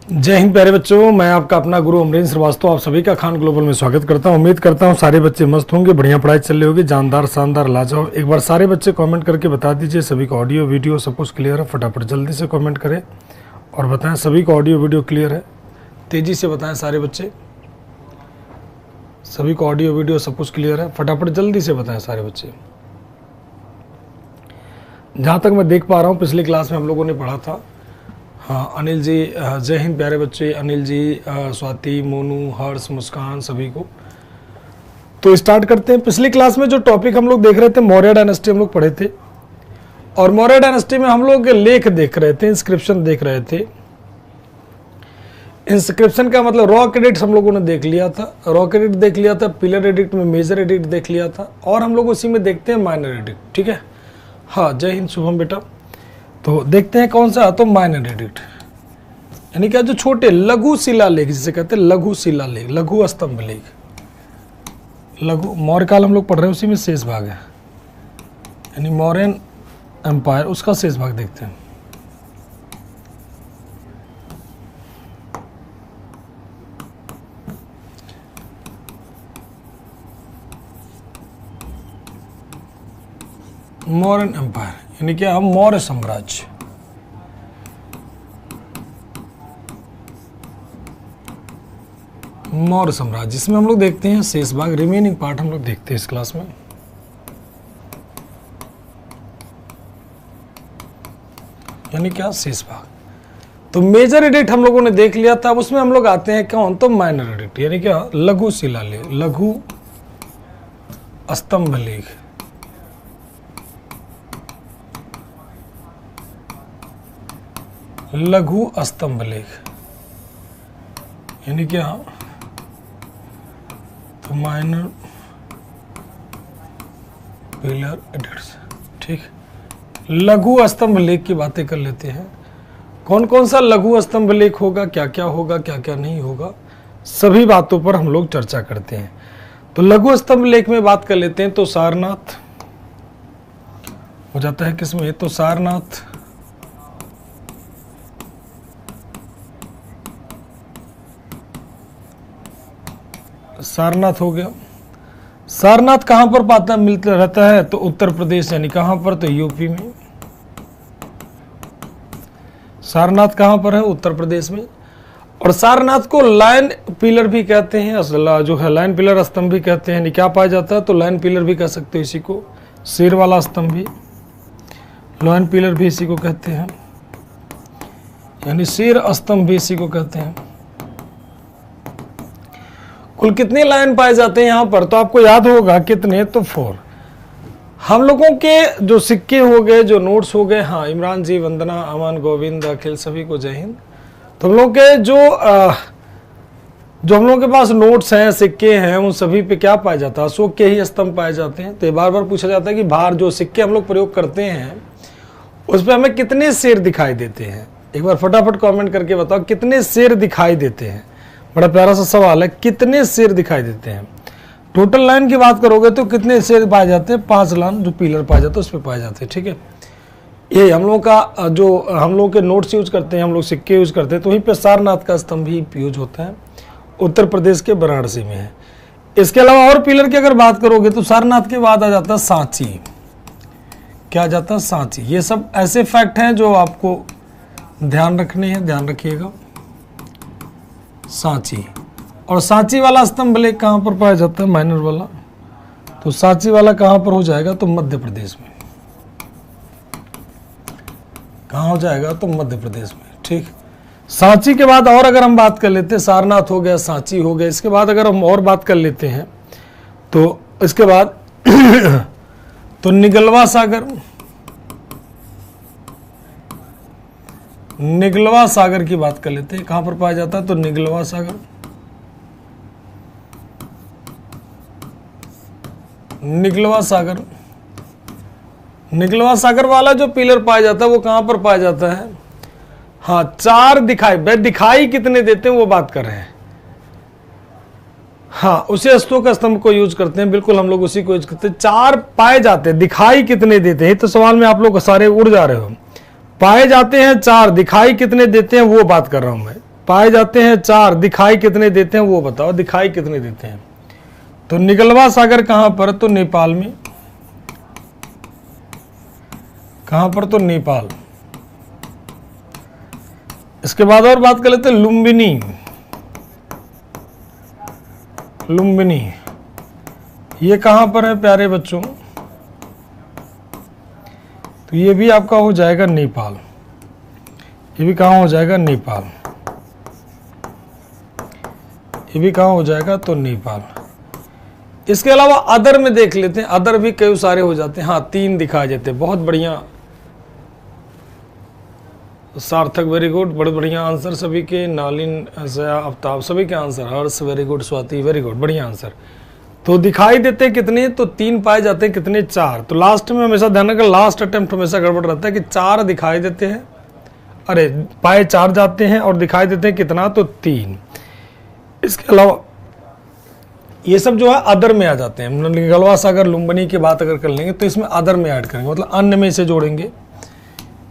जय हिंद प्यारे बच्चों, मैं आपका अपना गुरु अमरीन श्रीवास्तव आप सभी का खान ग्लोबल में स्वागत करता हूं। उम्मीद करता हूं सारे बच्चे मस्त होंगे, बढ़िया पढ़ाई चल रही होगी, जानदार शानदार लाजवाब। एक बार सारे बच्चे कमेंट करके बता दीजिए सभी का ऑडियो वीडियो सब कुछ क्लियर है। फटाफट जल्दी से कमेंट करें और बताएं सभी का ऑडियो वीडियो क्लियर है। तेजी से बताएं सारे बच्चे, सभी का ऑडियो वीडियो सब कुछ क्लियर है। फटाफट जल्दी से बताएं सारे बच्चे। जहाँ तक मैं देख पा रहा हूँ पिछली क्लास में हम लोगों ने पढ़ा था। हाँ अनिल जी, जय हिंद प्यारे बच्चे। अनिल जी, स्वाति, मोनू, हर्ष, मुस्कान, सभी को तो स्टार्ट करते हैं। पिछली क्लास में जो टॉपिक हम लोग देख रहे थे मौर्य डायनेस्टी हम लोग पढ़े थे, और मौर्य डायनेस्टी में हम लोग लेख देख रहे थे, इंस्क्रिप्शन देख रहे थे। इंस्क्रिप्शन का मतलब रॉक एडिक्ट हम लोगों ने देख लिया था, रॉक एडिक्ट देख लिया था, पिलर एडिक्ट में मेजर एडिक्ट देख लिया था, और हम लोग उसी में देखते हैं माइनर एडिक्ट। ठीक है, हाँ जय हिंद शुभम बेटा। तो देखते हैं कौन सा, तो माइनर एडिक्ट यानी क्या, जो छोटे लघु शिलालेख जिसे कहते हैं, लघु शिलालेख, लघु स्तंभ लेख, लघु मौर्य काल हम लोग पढ़ रहे हैं, उसी में शेष भाग है यानी मौर्यन एम्पायर, उसका शेष भाग देखते हैं। मौर्यन एम्पायर यानी क्या, मौर्य साम्राज्य। मौर्य साम्राज्य इसमें हम लोग देखते हैं शेष भाग, रिमेनिंग पार्ट हम लोग देखते हैं इस क्लास में। यानी क्या, शेष भाग। तो मेजर एडिक्ट हम लोगों ने देख लिया था, अब उसमें हम लोग आते हैं कौन, तो माइनर एडिक्ट यानी क्या, लघु शिलालेख, लघु स्तंभ लेख। लघु स्तंभ लेख यानी क्या, तो माइनर पिलर एडिक्ट्स। ठीक, लघु स्तंभ लेख की बातें कर लेते हैं। कौन कौन सा लघु स्तंभ लेख होगा, क्या क्या होगा, क्या क्या नहीं होगा, सभी बातों पर हम लोग चर्चा करते हैं। तो लघु स्तंभ लेख में बात कर लेते हैं। तो सारनाथ हो जाता है किसमें, तो सारनाथ, सारनाथ हो गया। सारनाथ कहां पर पाता मिलता रहता है, तो उत्तर प्रदेश यानी कहां पर, तो यूपी में। सारनाथ कहां पर है, उत्तर प्रदेश में। और सारनाथ को लाइन पिलर भी कहते हैं, जो है लाइन पिलर स्तंभ भी कहते हैं। क्या पाया जाता है, तो लाइन पिलर भी कह सकते हो इसी को, शेर वाला स्तंभ भी, लाइन पिलर भी इसी को कहते हैं, यानी शेर स्तंभ भी इसी को कहते हैं। कुल कितने लाइन पाए जाते हैं यहाँ पर, तो आपको याद होगा कितने, तो 4। हम लोगों के जो सिक्के हो गए, जो नोट्स हो गए, हाँ इमरान जी, वंदना, अमन, गोविंद, अखिल, सभी को जय हिंद। तो हम लोग के जो हम लोग के पास नोट्स हैं, सिक्के हैं, उन सभी पे क्या पाया जाता है, अशोक के ही स्तंभ पाए जाते हैं। तो बार बार पूछा जाता है कि बाहर जो सिक्के हम लोग प्रयोग करते हैं उस पर हमें कितने शेर दिखाई देते हैं। एक बार फटाफट कॉमेंट करके बताओ कितने शेर दिखाई देते हैं। बड़ा प्यारा सा सवाल है, कितने शेर दिखाई देते हैं। टोटल लाइन की बात करोगे तो कितने शेर पाए जाते हैं, 5 लाइन जो पिलर पाए जाते हैं उस पर पाए जाते हैं। ठीक है, ये हम लोग का जो हम लोग के नोट्स यूज करते हैं, हम लोग सिक्के यूज करते हैं, तो वहीं पे सारनाथ का स्तंभ ही यूज होता है, उत्तर प्रदेश के वाराणसी में है। इसके अलावा और पिलर की अगर बात करोगे तो सारनाथ के बाद आ जाता है सांची। क्या आ जाता है, सांची। ये सब ऐसे फैक्ट हैं जो आपको ध्यान रखने हैं, ध्यान रखिएगा। सांची, और सांची वाला स्तंभ लेख कहां पर पाया जाता है, माइनर वाला, तो सांची वाला कहां पर हो जाएगा, तो मध्य प्रदेश में। कहां हो जाएगा, तो मध्य प्रदेश में। ठीक, सांची के बाद और अगर हम बात कर लेते हैं, सारनाथ हो गया, सांची हो गया, इसके बाद अगर हम और बात कर लेते हैं तो इसके बाद तो निगलवा सागर, निगलवा सागर की बात कर लेते हैं, कहां पर पाया जाता है, तो निगलवा सागर। निगलवा सागर, निगलवा सागर वाला जो पिलर पाया जाता है वो कहां पर पाया जाता है, हाँ 4 दिखाई। भाई दिखाई कितने देते हैं वो बात कर रहे हैं। हाँ उसी अशोक स्तंभ को यूज करते हैं, बिल्कुल हम लोग उसी को यूज करते हैं। 4 पाए जाते हैं, दिखाई कितने देते हैं, तो सवाल में आप लोग सारे उड़ जा रहे हो। पाए जाते हैं 4, दिखाई कितने देते हैं वो बात कर रहा हूं मैं। पाए जाते हैं 4, दिखाई कितने देते हैं वो बताओ, दिखाई कितने देते हैं। तो निगलवा सागर कहां पर, तो नेपाल में। कहां पर, तो नेपाल। इसके बाद और बात कर लेते हैं लुम्बिनी। लुम्बिनी ये कहां पर है प्यारे बच्चों, तो ये भी आपका हो जाएगा नेपाल। ये भी कहां हो जाएगा, नेपाल। ये भी कहां हो जाएगा, तो नेपाल। इसके अलावा अदर में देख लेते हैं, अदर भी कई सारे हो जाते हैं। हाँ 3 दिखाई देते हैं, बहुत बढ़िया सार्थक, वेरी गुड, बड़े बढ़िया आंसर सभी के। नालिन, आफ्ताब, सभी के answer. Harsh very good, Swati very good, बढ़िया आंसर। तो दिखाई देते कितने, तो 3 पाए जाते हैं कितने, 4। तो लास्ट में हमेशा ध्यान रखना, लास्ट अटेम्प्ट हमेशा गड़बड़ रहता है कि 4 दिखाई देते हैं, अरे पाए 4 जाते हैं और दिखाई देते हैं कितना, तो 3। इसके अलावा ये सब जो है अदर में आ जाते हैं। निगलवा सागर लुम्बिनी की बात अगर कर लेंगे तो इसमें अदर में ऐड करेंगे, मतलब अन्य में इसे जोड़ेंगे,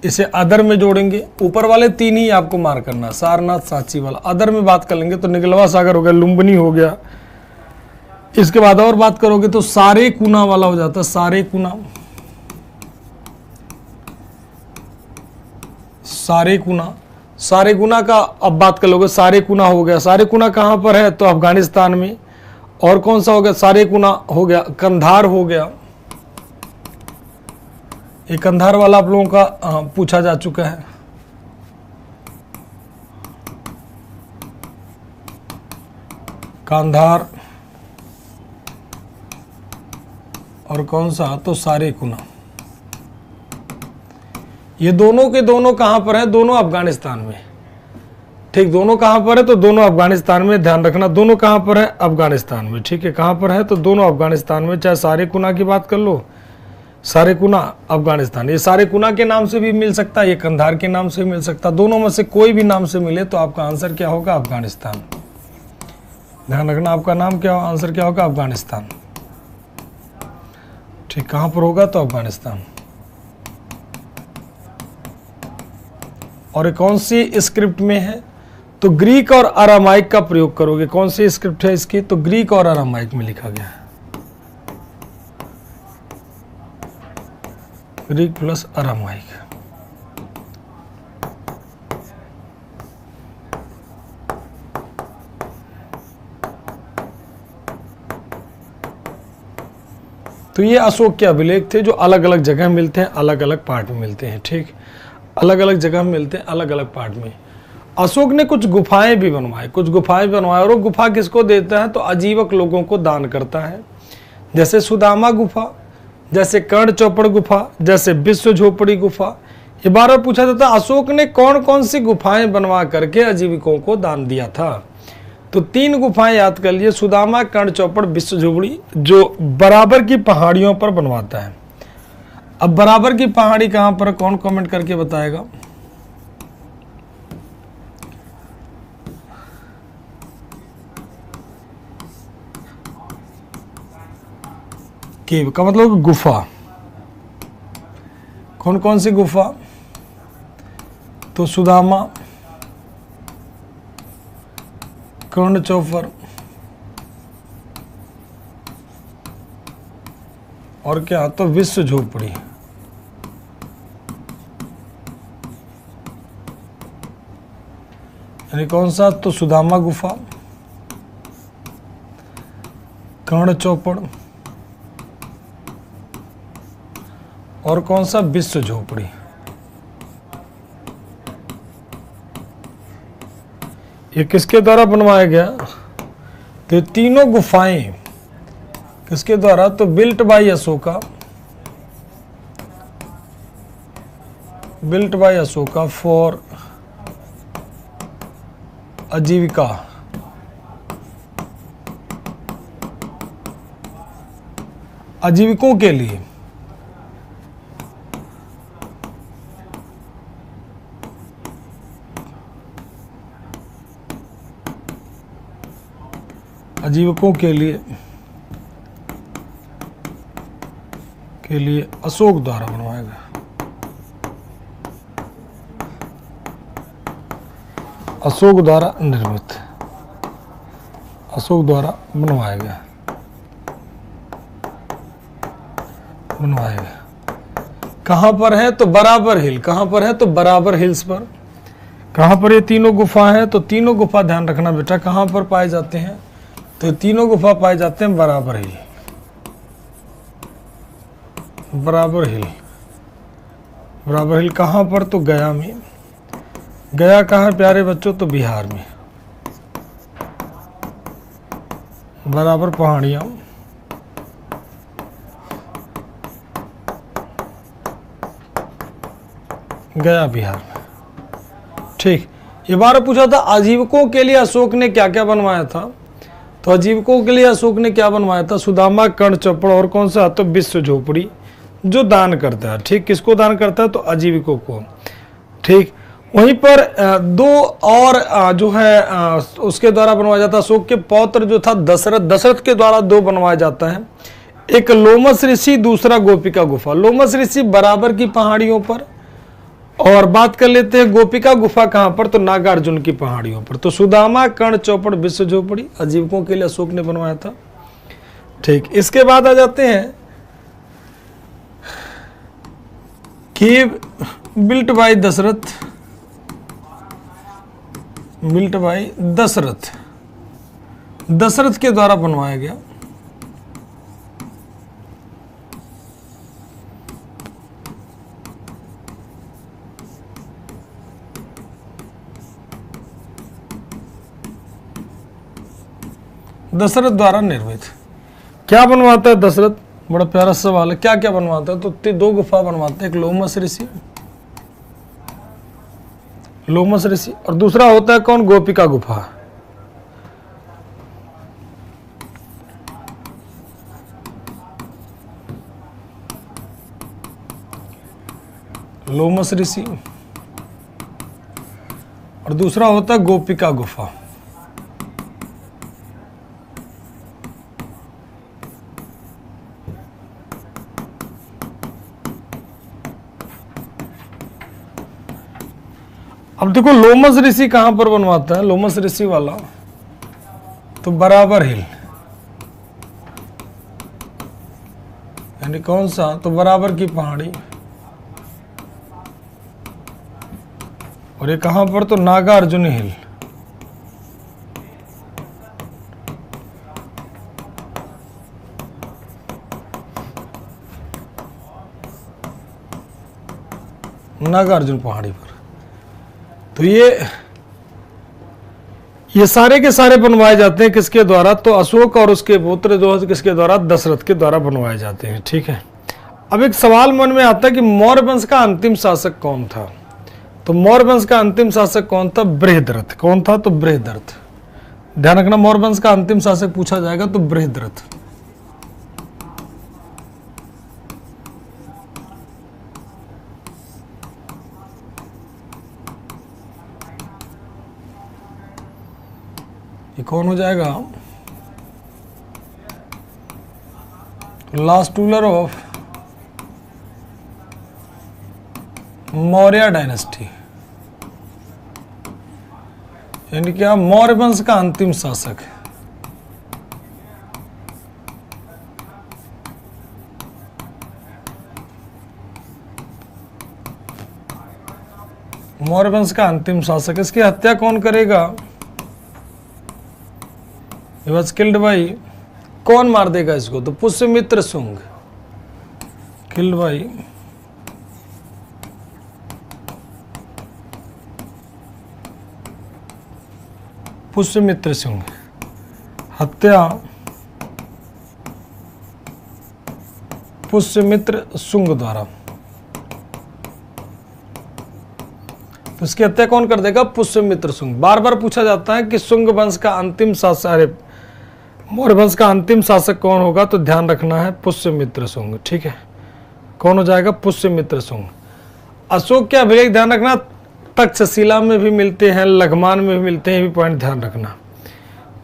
इसे अदर में जोड़ेंगे। ऊपर वाले 3 ही आपको मार करना, सारनाथ, सांची वाला। अदर में बात कर लेंगे तो निगलवा सागर हो गया, लुम्बिनी हो गया। इसके बाद और बात करोगे तो सारे कुना वाला हो जाता है, सारे कुना। सारे कुना, सारे कुना का अब बात कर लोगे, सारे कुना हो गया। सारे कुना कहां पर है, तो अफगानिस्तान में। और कौन सा हो गया, सारे कुना हो गया, कंधार हो गया। ये कंधार वाला आप लोगों का पूछा जा चुका है। कंधार और कौन सा, तो सारे कुना। ये दोनों के दोनों कहां पर है, दोनों अफगानिस्तान में। ठीक, दोनों कहां पर है, तो दोनों अफगानिस्तान में। ध्यान रखना, दोनों कहां पर है, अफगानिस्तान में। ठीक है, कहां पर है, तो दोनों अफगानिस्तान में। चाहे सारे कुना की बात कर लो, सारे कुना अफगानिस्तान। ये सारे कुना के नाम से भी मिल सकता है, ये कंधार के नाम से मिल सकता है। दोनों में से कोई भी नाम से मिले तो आपका आंसर क्या होगा, अफगानिस्तान। ध्यान रखना, आपका नाम क्या होगा, आंसर क्या होगा, अफगानिस्तान। ठीक, कहां पर होगा, तो अफगानिस्तान। और कौन सी स्क्रिप्ट में है, तो ग्रीक और अरामाइक का प्रयोग करोगे। कौन सी स्क्रिप्ट है इसकी, तो ग्रीक और अरामाइक में लिखा गया है, ग्रीक प्लस अरामाइक। तो ये अशोक के अभिलेख थे जो अलग अलग जगह मिलते हैं, अलग अलग पार्ट में मिलते हैं। ठीक, अलग अलग जगह मिलते हैं, अलग अलग पार्ट में। अशोक ने कुछ गुफाएं भी बनवाई, कुछ गुफाएं बनवाई। और वो गुफा किसको देता है, तो आजीवक लोगों को दान करता है। जैसे सुदामा गुफा, जैसे कर्ण चौपड़ गुफा, जैसे विश्व झोपड़ी गुफा। ये बार बार पूछा जाता है अशोक ने कौन कौन सी गुफाएं बनवा करके आजीविकों को दान दिया था। तो 3 गुफाएं याद कर लिए, सुदामा, कर्ण चौपड़, विश्व झोपड़ी, जो बराबर की पहाड़ियों पर बनवाता है। अब बराबर की पहाड़ी कहां पर, कौन कमेंट करके बताएगा। केव का मतलब गुफा। कौन कौन सी गुफा, तो सुदामा, कर्ण चौपर और क्या, तो विश्व झोपड़ी। यानी कौन सा, तो सुदामा गुफा, कर्ण चौपड़ और कौन सा, विश्व झोपड़ी। ये किसके द्वारा बनवाया गया, तो तीनों गुफाएं किसके द्वारा, तो built by Ashoka, built by Ashoka for आजीविका। आजीविकों के लिए। आजीविकों के लिए अशोक द्वारा बनवाया गया। अशोक द्वारा निर्मित, अशोक द्वारा बनवाया गया। कहां पर है? तो बराबर हिल। कहां पर है? तो बराबर हिल्स पर। कहां पर ये तीनों गुफा है? तो तीनों गुफा ध्यान रखना बेटा कहां पर पाए जाते हैं, तो तीनों गुफा पाए जाते हैं बराबर हिल। बराबर हिल, बराबर हिल कहां पर? तो गया में। गया कहाँ है प्यारे बच्चों? तो बिहार में। बराबर पहाड़ियां, गया बिहार में। ठीक, ये बार पूछा था आजीविकों के लिए अशोक ने क्या क्या बनवाया था, तो आजीविकों के लिए अशोक ने क्या बनवाया था? सुदामा, कर्ण, चौपड़ और कौन सा? तो विश्व झोपड़ी जो दान करता है। ठीक, किसको दान करता है? तो आजीविकों को। ठीक, वहीं पर दो और जो है उसके द्वारा बनवाया जाता है। अशोक के पौत्र जो था दशरथ, दशरथ के द्वारा दो बनवाया जाता है। एक लोमस ऋषि, दूसरा गोपिका गुफा। लोमस ऋषि बराबर की पहाड़ियों पर, और बात कर लेते हैं गोपिका गुफा कहां पर? तो नागार्जुन की पहाड़ियों पर। तो सुदामा, कर्ण, चौपड़, विश्व झोपड़ी आजीविकों के लिए अशोक ने बनवाया था। ठीक, इसके बाद आ जाते हैं कि built by Dasharath, built by Dasharath, Dasharath के द्वारा बनवाया गया। दशरथ द्वारा निर्मित। क्या बनवाता है दशरथ? बड़ा प्यारा सवाल है। क्या क्या बनवाता है? तो दो गुफा बनवाते हैं, एक लोमस ऋषि, लोमस ऋषि, और दूसरा होता है कौन? गोपिका गुफा। लोमस ऋषि और दूसरा होता है गोपिका गुफा। अब देखो लोमस ऋषि कहां पर बनवाता है? लोमस ऋषि वाला तो बराबर हिल, यानी कौन सा? तो बराबर की पहाड़ी। और ये कहां पर? तो नागार्जुन हिल। नागार्जुन पहाड़ी पर। तो ये सारे के सारे बनवाए जाते हैं किसके द्वारा? तो अशोक और उसके पुत्र जो है किसके द्वारा? दशरथ के द्वारा बनवाए जाते हैं। ठीक है, अब एक सवाल मन में आता है कि मौर्य वंश का अंतिम शासक कौन था? तो मौर्य वंश का अंतिम शासक कौन था? बृहद्रथ। कौन था? तो बृहद्रथ। ध्यान रखना, मौर्य वंश का अंतिम शासक पूछा जाएगा तो बृहद्रथ। ये कौन हो जाएगा? Last ruler of Maurya dynasty, यानी क्या? मौर्य वंश का अंतिम शासक। मौर्य वंश का अंतिम शासक। इसकी हत्या कौन करेगा? He was killed by, कौन मार देगा इसको? तो पुष्यमित्र शुंग। Killed by Pushyamitra Shunga. हत्या पुष्यमित्र शुंग द्वारा। तो इसकी हत्या कौन कर देगा? पुष्यमित्र शुंग। बार बार पूछा जाता है कि शुंग वंश का अंतिम शासक, अरे मौर्य वंश का अंतिम शासक कौन होगा? तो ध्यान रखना है पुष्यमित्र शुंग। ठीक है, कौन हो जाएगा? पुष्यमित्र शुंग। अशोक के अभिलेख ध्यान रखना तक्षशिला में भी मिलते हैं, लघमान में भी मिलते हैं, ये भी पॉइंट ध्यान रखना।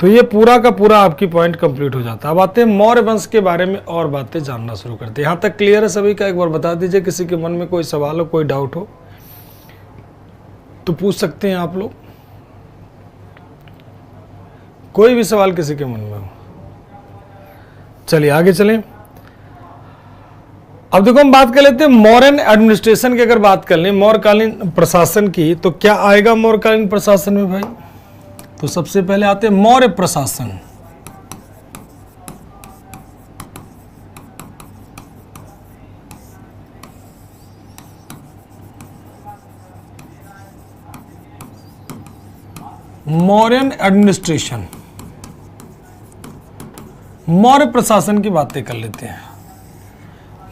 तो ये पूरा का पूरा आपकी पॉइंट कंप्लीट हो जाता है। अब आते हैं मौर्य वंश के बारे में और बातें जानना शुरू करते हैं। यहाँ तक क्लियर है सभी का? एक बार बता दीजिए, किसी के मन में कोई सवाल हो, कोई डाउट हो तो पूछ सकते हैं आप लोग। कोई भी सवाल किसी के मन में हो। चलिए आगे चलें। अब देखो हम बात कर लेते हैं मौर्यन एडमिनिस्ट्रेशन की। अगर बात कर लें मौर्यकालीन प्रशासन की, तो क्या आएगा मौर्यकालीन प्रशासन में भाई? तो सबसे पहले आते हैं मौर्य प्रशासन। मौर्यन एडमिनिस्ट्रेशन, मौर्य प्रशासन की बातें कर लेते हैं।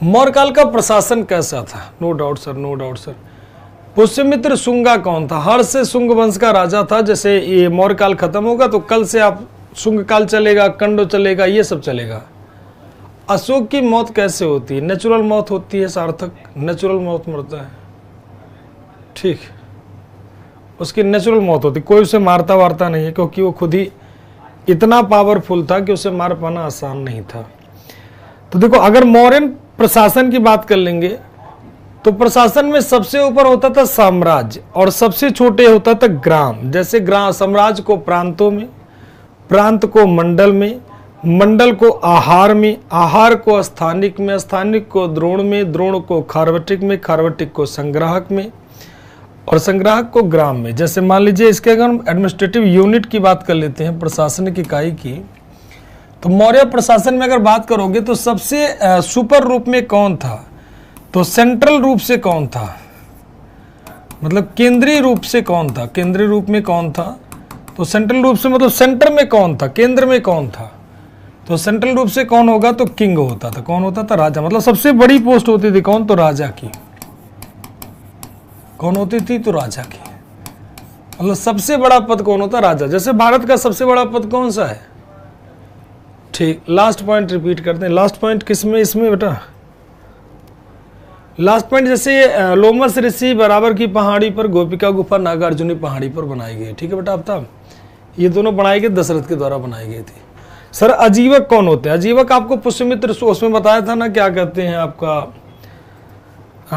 मौर्य काल का प्रशासन कैसा था? No doubt sir, no doubt sir. Pushyamitra Shunga कौन था? हर्ष से शुंग वंश का राजा था। जैसे ये मौर्य काल खत्म होगा तो कल से आप शुंग काल चलेगा, कंडो चलेगा, ये सब चलेगा। अशोक की मौत कैसे होती है? नेचुरल मौत होती है सार्थक, नेचुरल मौत मरता है, ठीक, उसकी नेचुरल मौत होती, कोई उसे मारता वारता नहीं है, क्योंकि वो खुद ही इतना पावरफुल था कि उसे मार पाना आसान नहीं था। तो देखो अगर मौर्यन प्रशासन की बात कर लेंगे तो प्रशासन में सबसे ऊपर होता था साम्राज्य और सबसे छोटे होता था ग्राम। जैसे ग्राम, साम्राज्य को प्रांतों में, प्रांत को मंडल में, मंडल को आहार में, आहार को स्थानिक में, स्थानिक को द्रोण में, द्रोण को खारवटिक में, खारवटिक को संग्राहक में और संग्राहक को ग्राम में। जैसे मान लीजिए इसके अगर हम एडमिनिस्ट्रेटिव यूनिट की बात कर लेते हैं, प्रशासनिक इकाई की, तो मौर्य प्रशासन में अगर बात करोगे तो सबसे सुपर रूप में कौन था? तो सेंट्रल रूप से कौन था? मतलब केंद्रीय रूप से कौन था? केंद्रीय रूप में कौन था? तो सेंट्रल रूप से मतलब सेंटर में कौन था, केंद्र में कौन था? तो सेंट्रल रूप से कौन होगा? तो किंग होता था। कौन होता था? राजा। मतलब सबसे बड़ी पोस्ट होती थी कौन? तो राजा की। कौन होती थी? तो राजा की। मतलब सबसे बड़ा पद कौन होता? राजा। जैसे भारत का सबसे बड़ा पद कौन सा है? ठीक, लास्ट पॉइंट रिपीट करते हैं। लास्ट पॉइंट किसमें? इसमें बेटा लास्ट पॉइंट जैसे लोमस ऋषि बराबर की पहाड़ी पर, गोपिका गुफा नागार्जुनी पहाड़ी पर बनाई गई। ठीक है बेटा, अब तक ये दोनों बनाई गई, दशरथ के द्वारा बनाई गई थी। सर अजीवक कौन होते हैं? अजीवक आपको पुष्यमित्र उसमें बताया था ना, क्या कहते हैं आपका,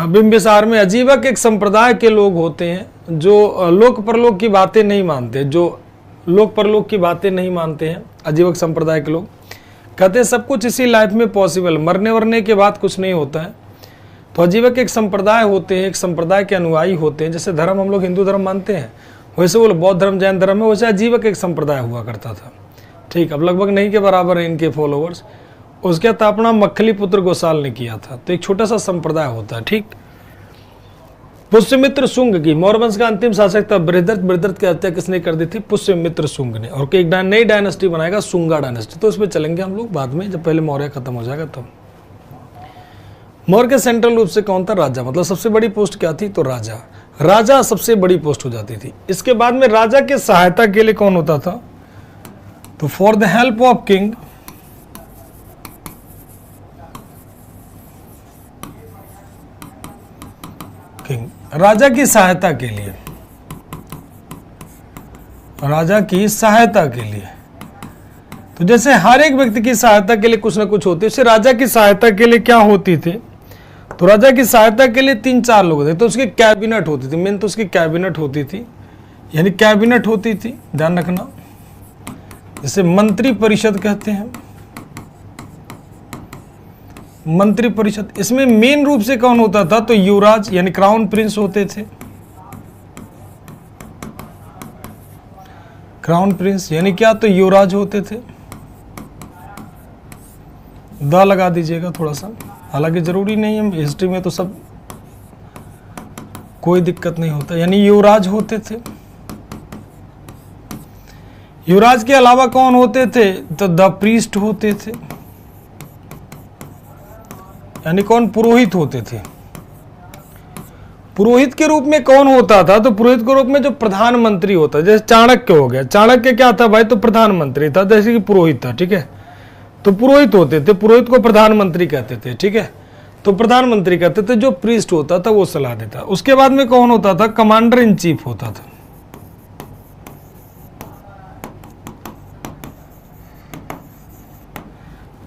बिंबिसार में। अजीवक एक संप्रदाय के लोग होते हैं जो लोक परलोक की बातें नहीं मानते, जो लोक परलोक की बातें नहीं मानते हैं। अजीवक संप्रदाय के लोग कहते हैं सब कुछ इसी लाइफ में पॉसिबल, मरने वरने के बाद कुछ नहीं होता है। तो अजीवक एक संप्रदाय होते हैं, एक संप्रदाय के अनुयायी होते हैं। जैसे धर्म हम लोग हिंदू धर्म मानते हैं, वैसे वो बौद्ध धर्म, जैन धर्म है, वैसे अजीवक एक संप्रदाय हुआ करता था। ठीक, अब लगभग नहीं के बराबर है इनके फॉलोवर्स। उसका स्थापना मक्खली पुत्र गोसाल ने किया था। तो एक छोटा सा संप्रदाय होता है। ठीक, पुष्यमित्र शुंग की, मौर्य वंश का अंतिम शासक था बृहदर्थ। बृहदर्थ की हत्या किसने कर दी थी? पुष्यमित्र शुंग ने। और एक नई डायनेस्टी बनाएगा, शुंगा डायनेस्टी। तो उसमें चलेंगे हम लोग बाद में, जब पहले मौर्य खत्म हो जाएगा तब। मौर्य के सेंट्रल रूप से कौन था? राजा। मतलब सबसे बड़ी पोस्ट क्या थी? तो राजा। राजा सबसे बड़ी पोस्ट हो जाती थी। इसके बाद में राजा के सहायता के लिए कौन होता था? तो for the help of king, king, राजा की सहायता के लिए, राजा की सहायता के लिए। तो जैसे हर एक व्यक्ति की सहायता के लिए कुछ ना कुछ होती है, उससे राजा की सहायता के लिए क्या होती थी? तो राजा की सहायता के लिए 3-4 लोग थे। तो उसकी कैबिनेट होती थी, मेन तो उसकी कैबिनेट होती थी, यानी कैबिनेट होती थी, ध्यान रखना, जिसे मंत्री परिषद कहते हैं। मंत्री परिषद, इसमें मेन रूप से कौन होता था? तो युवराज यानी क्राउन प्रिंस होते थे। क्राउन प्रिंस यानी क्या? तो युवराज होते थे। द लगा दीजिएगा थोड़ा सा, हालांकि जरूरी नहीं है, हिस्ट्री में तो सब कोई दिक्कत नहीं होता। यानी युवराज होते थे। युवराज के अलावा कौन होते थे? तो द प्रीस्ट होते थे, यानी कौन? पुरोहित होते थे। पुरोहित के रूप में कौन होता था? तो पुरोहित के रूप में जो प्रधानमंत्री होता है, जैसे चाणक्य हो गया। चाणक्य क्या था भाई? तो प्रधानमंत्री था, जैसे कि पुरोहित था। ठीक है, तो पुरोहित होते थे, पुरोहित को प्रधानमंत्री कहते थे। ठीक है, तो प्रधानमंत्री कहते थे। जो प्रीस्ट होता था वो सलाह देता। उसके बाद में कौन होता था? कमांडर इन चीफ होता था।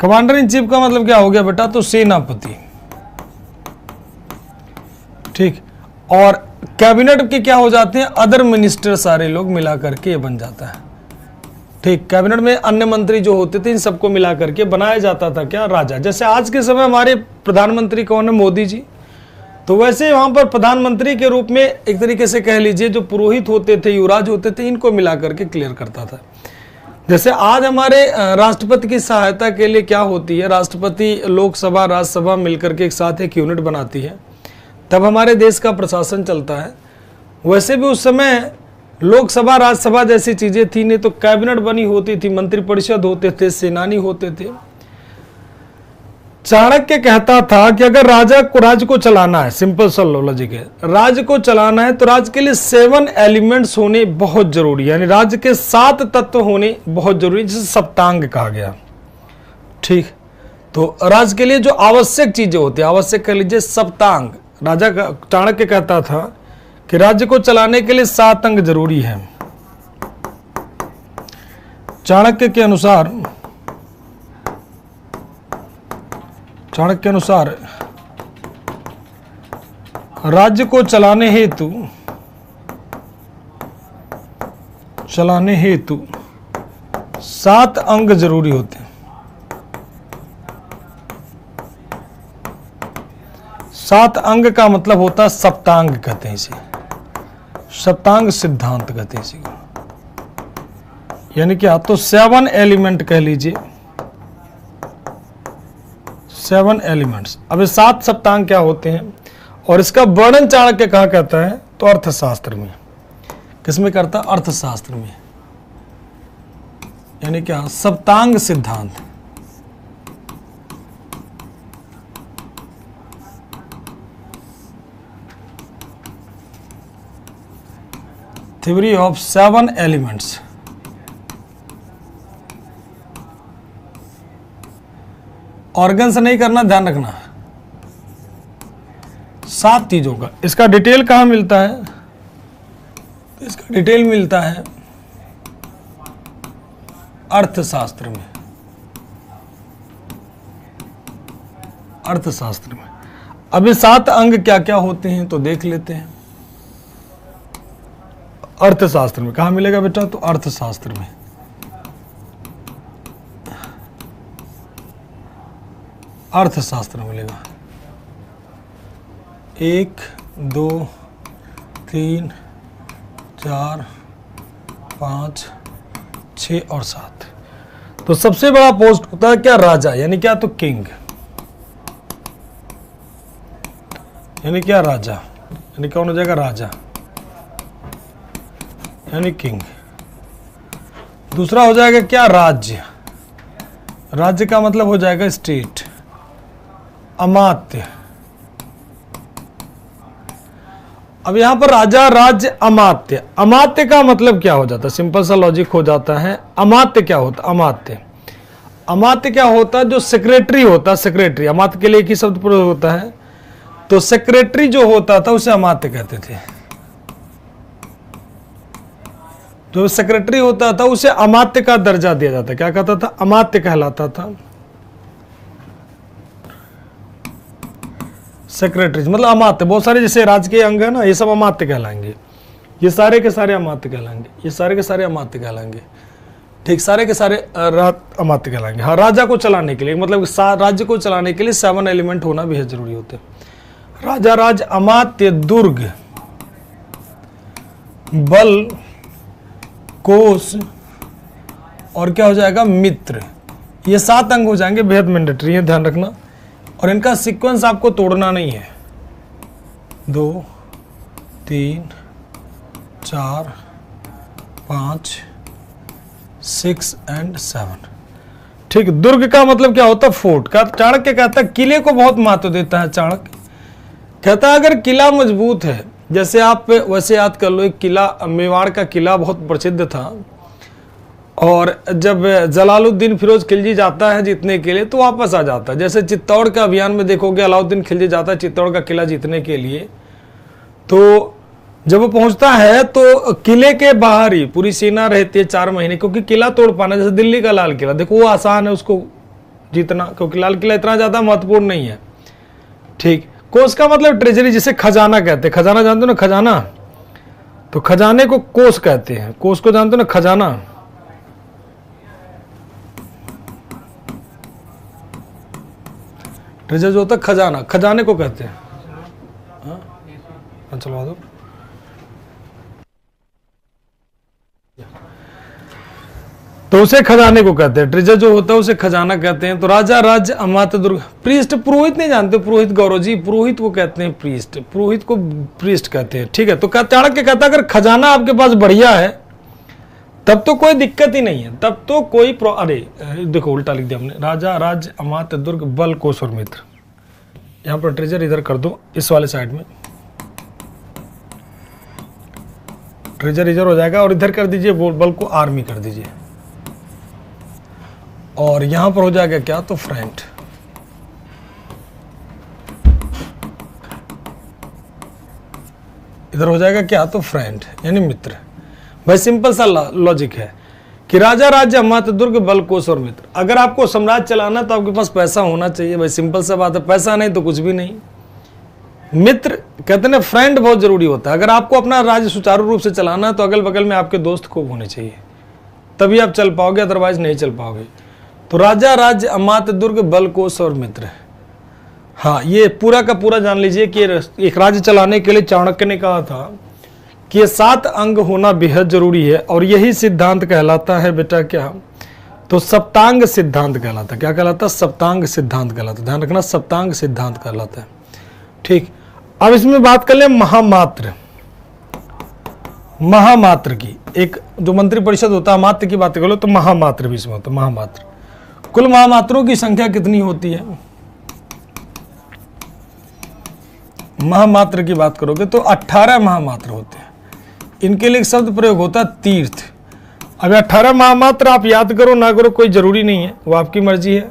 कमांडर इन चीफ का मतलब क्या हो गया बेटा? तो सेनापति। ठीक, और कैबिनेट के क्या हो जाते हैं? अदर मिनिस्टर, सारे लोग मिला करके ये बन जाता है। ठीक, कैबिनेट में अन्य मंत्री जो होते थे इन सबको मिला करके बनाया जाता था क्या, राजा। जैसे आज के समय हमारे प्रधानमंत्री कौन है, मोदी जी, तो वैसे वहां पर प्रधानमंत्री के रूप में एक तरीके से कह लीजिए जो पुरोहित होते थे, युवराज होते थे, इनको मिला करके क्लियर करता था। जैसे आज हमारे राष्ट्रपति की सहायता के लिए क्या होती है, राष्ट्रपति लोकसभा राज्यसभा मिलकर के एक साथ एक यूनिट बनाती है, तब हमारे देश का प्रशासन चलता है। वैसे भी उस समय लोकसभा राज्यसभा जैसी चीजें थी नहीं, तो कैबिनेट बनी होती थी, मंत्रिपरिषद होते थे, सेनानी होते थे। चाणक्य कहता था कि अगर राज्य को चलाना है, सिंपल सा लॉजिक है, राज्य को चलाना है तो राज्य के लिए 7 एलिमेंट्स होने बहुत जरूरी है, यानी राज्य के 7 तत्व होने बहुत जरूरी, जिसे सप्तांग कहा गया। ठीक, तो राज्य के लिए जो आवश्यक चीजें होती है, आवश्यक कह लीजिए सप्तांग। राजा चाणक्य कहता था कि राज्य को चलाने के लिए 7 अंग जरूरी है। चाणक्य के अनुसार राज्य को चलाने हेतु 7 अंग जरूरी होते हैं। 7 अंग का मतलब होता है सप्तांग, कहते हैं इसे, सप्तांग सिद्धांत कहते हैं इसे। यानी क्या, तो 7 एलिमेंट कह लीजिए, 7 एलिमेंट्स। अब ये 7 सप्तांग क्या होते हैं और इसका वर्णन चाणक्य कहाँ कहता है, तो अर्थशास्त्र में। किसमें करता, अर्थशास्त्र में। यानी क्या, सप्तांग सिद्धांत। Theory of 7 elements. ऑर्गन से नहीं करना, ध्यान रखना, 7 चीजों का। इसका डिटेल कहां मिलता है, तो इसका डिटेल मिलता है अर्थशास्त्र में। अर्थशास्त्र में अब ये 7 अंग क्या क्या होते हैं तो देख लेते हैं। अर्थशास्त्र में कहां मिलेगा बेटा, तो अर्थशास्त्र में। अर्थशास्त्र मिलेगा। 1 2 3 4 5 6 और 7। तो सबसे बड़ा पोस्ट होता है क्या, राजा, यानी क्या, तो किंग, यानी क्या, राजा, यानी कौन हो जाएगा, राजा, यानी किंग। दूसरा हो जाएगा क्या, राज्य। राज्य का मतलब हो जाएगा स्टेट। अमात्य। अब यहां पर राजा, राज्य, अमात्य। अमात्य का मतलब क्या हो जाता है, सिंपल सा लॉजिक हो जाता है। अमात्य क्या होता, अमात्य, अमात्य क्या होता है, जो सेक्रेटरी होता है, सेक्रेटरी। अमात्य के लिए एक ही शब्द प्रयोग होता है, तो सेक्रेटरी जो होता था उसे अमात्य कहते थे। जो सेक्रेटरी होता था उसे अमात्य का दर्जा दिया जाता, क्या कहता था, अमात्य कहलाता था। सेक्रेटरी मतलब अमात्य। बहुत सारे जैसे राजकीय अंग है ना, ये सब अमात्य कहलाएंगे, ये सारे के सारे अमात्य कहलाएंगे, ये सारे के सारे अमात्य कहलाएंगे। ठीक, सारे के सारे अमात्य कहलाएंगे। हाँ, राजा को चलाने के लिए मतलब राज्य को चलाने के लिए 7 एलिमेंट होना बेहद जरूरी होते हैं। राजा, राज, अमात्य, दुर्ग, बल, कोष और क्या हो जाएगा, मित्र। ये 7 अंग हो जाएंगे, बेहद मैंडेटरी है, ध्यान रखना। और इनका सीक्वेंस आपको तोड़ना नहीं है। 2 3 4 5 6 एंड 7। ठीक, दुर्ग का मतलब क्या होता है, फोर्ट का। चाणक्य कहता है किले को बहुत महत्व देता है। चाणक्य कहता है अगर किला मजबूत है, जैसे आप वैसे याद कर लो, एक किला, मेवाड़ का किला बहुत प्रसिद्ध था, और जब जलालुद्दीन फिरोज खिलजी जाता है जीतने के लिए तो वापस आ जाता है। जैसे चित्तौड़ का अभियान में देखोगे, अलाउद्दीन खिलजी जाता है चित्तौड़ का किला जीतने के लिए, तो जब वो पहुंचता है तो किले के बाहर ही पूरी सेना रहती है 4 महीने, क्योंकि किला तोड़ पाना, जैसे दिल्ली का लाल किला देखो, वो आसान है उसको जीतना, क्योंकि लाल किला इतना ज्यादा महत्वपूर्ण नहीं है। ठीक, कोष का मतलब ट्रेजरी, जिसे खजाना कहते हैं। खजाना जानते हो ना, खजाना, तो खजाने को कोष कहते हैं। कोष को जानते हो ना, खजाना। ट्रेजर जो होता है खजाना, खजाने को कहते हैं। हाँ चलवा दो। तो उसे खजाने को कहते हैं, ट्रेजर जो होता है उसे खजाना कहते हैं। तो राजा, राज्य, अमात्य, दुर्ग, प्रीस्ट, पुरोहित नहीं जानते, पुरोहित गौरव जी, पुरोहित को कहते हैं प्रीस्ट, पुरोहित को प्रीस्ट कहते हैं। ठीक है, तो चाणक्य कहता है अगर खजाना आपके पास बढ़िया है तब तो कोई दिक्कत ही नहीं है, तब तो कोई अरे देखो उल्टा लिख दिया हमने, राजा, राज्य, अमात्य, दुर्ग, बल, कोश और मित्र। यहां पर ट्रेजर इधर कर दो, इस वाले साइड में ट्रेजर इधर हो जाएगा, और इधर कर दीजिए बल को आर्मी कर दीजिए, और यहां पर हो जाएगा क्या, तो फ्रेंड। इधर हो जाएगा क्या, तो फ्रेंड यानी मित्र। भाई सिंपल सा लॉजिक है कि राजा, राज्य, अमात्य, दुर्ग, बल, कोश और मित्र। अगर आपको साम्राज्य चलाना तो आपके पास पैसा होना चाहिए, भाई सिंपल सा बात है, पैसा नहीं तो कुछ भी नहीं। मित्र कहते हैं फ्रेंड बहुत जरूरी होता है। अगर आपको अपना राज्य सुचारू रूप से चलाना है तो अगल बगल में आपके दोस्त खूब होने चाहिए, तभी आप चल पाओगे, अदरवाइज नहीं चल पाओगे। तो राजा, राज्य, अमात्य, दुर्ग, बल, कोश और मित्र। हाँ, ये पूरा का पूरा जान लीजिए कि एक राज्य चलाने के लिए चाणक्य ने कहा था कि ये 7 अंग होना बेहद जरूरी है, और यही सिद्धांत कहलाता है बेटा क्या, तो सप्तांग सिद्धांत कहलाता है। क्या कहलाता है, सप्तांग सिद्धांत कहलाता है। ध्यान रखना, सप्तांग सिद्धांत कहलाता है। ठीक, अब इसमें बात कर ले महामात्र, महामात्र की। एक जो मंत्रिपरिषद होता है, अमात्य की बात करो तो महामात्र भी इसमें होता है। महामात्र, कुल महामात्रों की संख्या कितनी होती है, महामात्र की बात करोगे तो 18 महामात्र होते हैं। इनके लिए एक शब्द प्रयोग होता है तीर्थ। अब 18 महामात्र आप याद करो ना करो कोई जरूरी नहीं है, वो आपकी मर्जी है।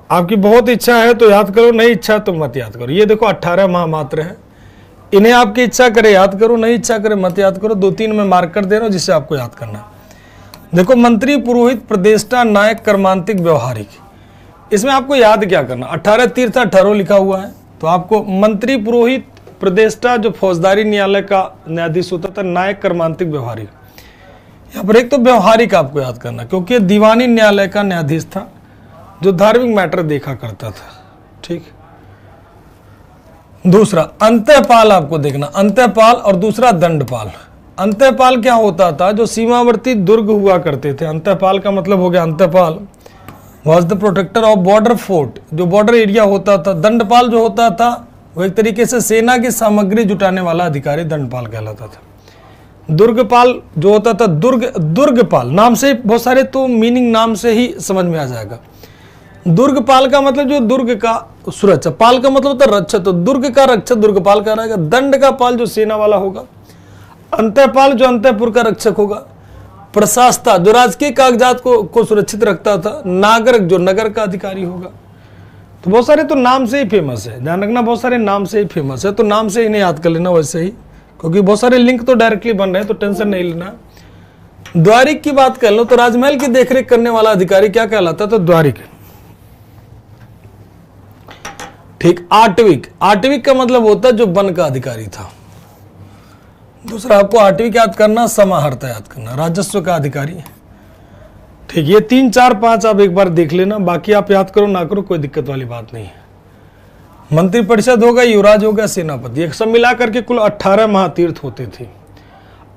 आपकी बहुत इच्छा है तो याद करो, नहीं इच्छा तो मत याद करो। ये देखो 18 महामात्र है, इन्हें आपकी इच्छा करे याद करो, नहीं इच्छा करे मत याद करो। 2-3 में मार्क कर दे रहा हूं जिससे आपको याद करना है। देखो, मंत्री, पुरोहित, प्रदेष्टा, नायक, कर्मांतिक, व्यवहारिक। इसमें आपको याद क्या करना, 18 तीर्थ 18 लिखा हुआ है, तो आपको मंत्री, पुरोहित, प्रदेष्टा जो फौजदारी न्यायालय का न्यायाधीश होता था, नायक, कर्मांतिक, व्यवहारिक। यहाँ पर एक तो व्यवहारिक आपको याद करना, क्योंकि दीवानी न्यायालय का न्यायाधीश था जो धार्मिक मैटर देखा करता था। ठीक, दूसरा अंतःपाल आपको देखना, अंतःपाल, और दूसरा दंडपाल। अंतःपाल क्या होता था, जो सीमावर्ती दुर्ग हुआ करते थे। अंतःपाल का मतलब हो गया, अंतःपाल was the protector of border fort, जो बॉर्डर एरिया होता था। दंडपाल जो होता था वो एक तरीके से सेना की सामग्री जुटाने वाला अधिकारी दंडपाल कहलाता था। दुर्गपाल जो होता था, दुर्गपाल नाम से बहुत सारे, तो मीनिंग नाम से ही समझ में आ जाएगा। दुर्गपाल का मतलब जो दुर्ग का सुरक्षा, पाल का मतलब होता है रक्षक, तो दुर्ग का रक्षक दुर्गपाल का रहेगा। दंड का पाल जो सेना वाला होगा, अंतःपाल जो अंतःपुर का रक्षक होगा, प्रशासता जो राजकीय कागजात को सुरक्षित रखता था, नागरिक जो नगर का अधिकारी होगा। तो बहुत सारे तो नाम से ही फेमस है, ध्यान रखना, बहुत सारे नाम से ही फेमस है, तो नाम से इन्हें याद कर लेना वैसे ही, क्योंकि बहुत सारे लिंक तो डायरेक्टली बन रहे हैं, तो टेंशन नहीं लेना। द्वारिक की बात कर लो तो राजमहल की देखरेख करने वाला अधिकारी क्या कहलाता, तो द्वारिक। ठीक, आटविक, आटविक का मतलब होता है जो वन का अधिकारी था। दूसरा आपको आटविक याद करना, समाहर्ता याद करना, राजस्व का अधिकारी। ठीक, ये 3, 4, 5 आप एक बार देख लेना, बाकी आप याद करो ना करो कोई दिक्कत वाली बात नहीं है। मंत्रिपरिषद होगा, युवराज होगा, सेनापति, एक सब मिला करके कुल 18 महातीर्थ होते थे।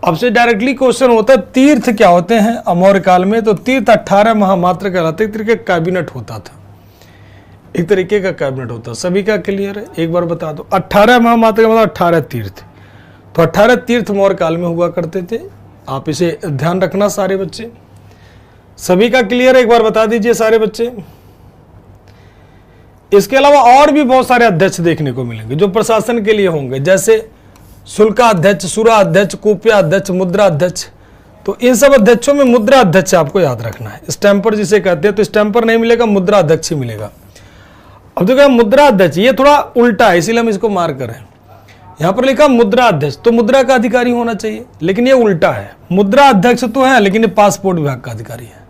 अब से डायरेक्टली क्वेश्चन होता है तीर्थ क्या होते हैं अमौर्य काल में, तो तीर्थ 18 महामात्र कहलाते। एक तरीके का कैबिनेट होता था, एक तरीके का कैबिनेट होता। सभी का क्लियर है, एक बार बता दो। 18 महामात्र का मतलब 18 तीर्थ, तो 18 तीर्थ मौर्य काल में हुआ करते थे। आप इसे ध्यान रखना सारे बच्चे। सभी का क्लियर है, एक बार बता दीजिए सारे बच्चे। इसके अलावा और भी बहुत सारे अध्यक्ष देखने को मिलेंगे जो प्रशासन के लिए होंगे, जैसे शुल्काध्यक्ष, सुरा अध्यक्ष, कुप्या अध्यक्ष, मुद्रा अध्यक्ष। तो इन सब अध्यक्षों में मुद्रा अध्यक्ष आपको याद रखना है, स्टैंपर जिसे कहते हैं। तो स्टैंपर नहीं मिलेगा, मुद्रा अध्यक्ष ही मिलेगा। अब देखो मुद्रा अध्यक्ष, ये थोड़ा उल्टा है इसीलिए हम इसको मार्क कर रहे हैं। यहां पर लिखा मुद्रा अध्यक्ष, तो मुद्रा का अधिकारी होना चाहिए, लेकिन ये उल्टा है। मुद्रा अध्यक्ष तो है लेकिन ये पासपोर्ट विभाग का अधिकारी है।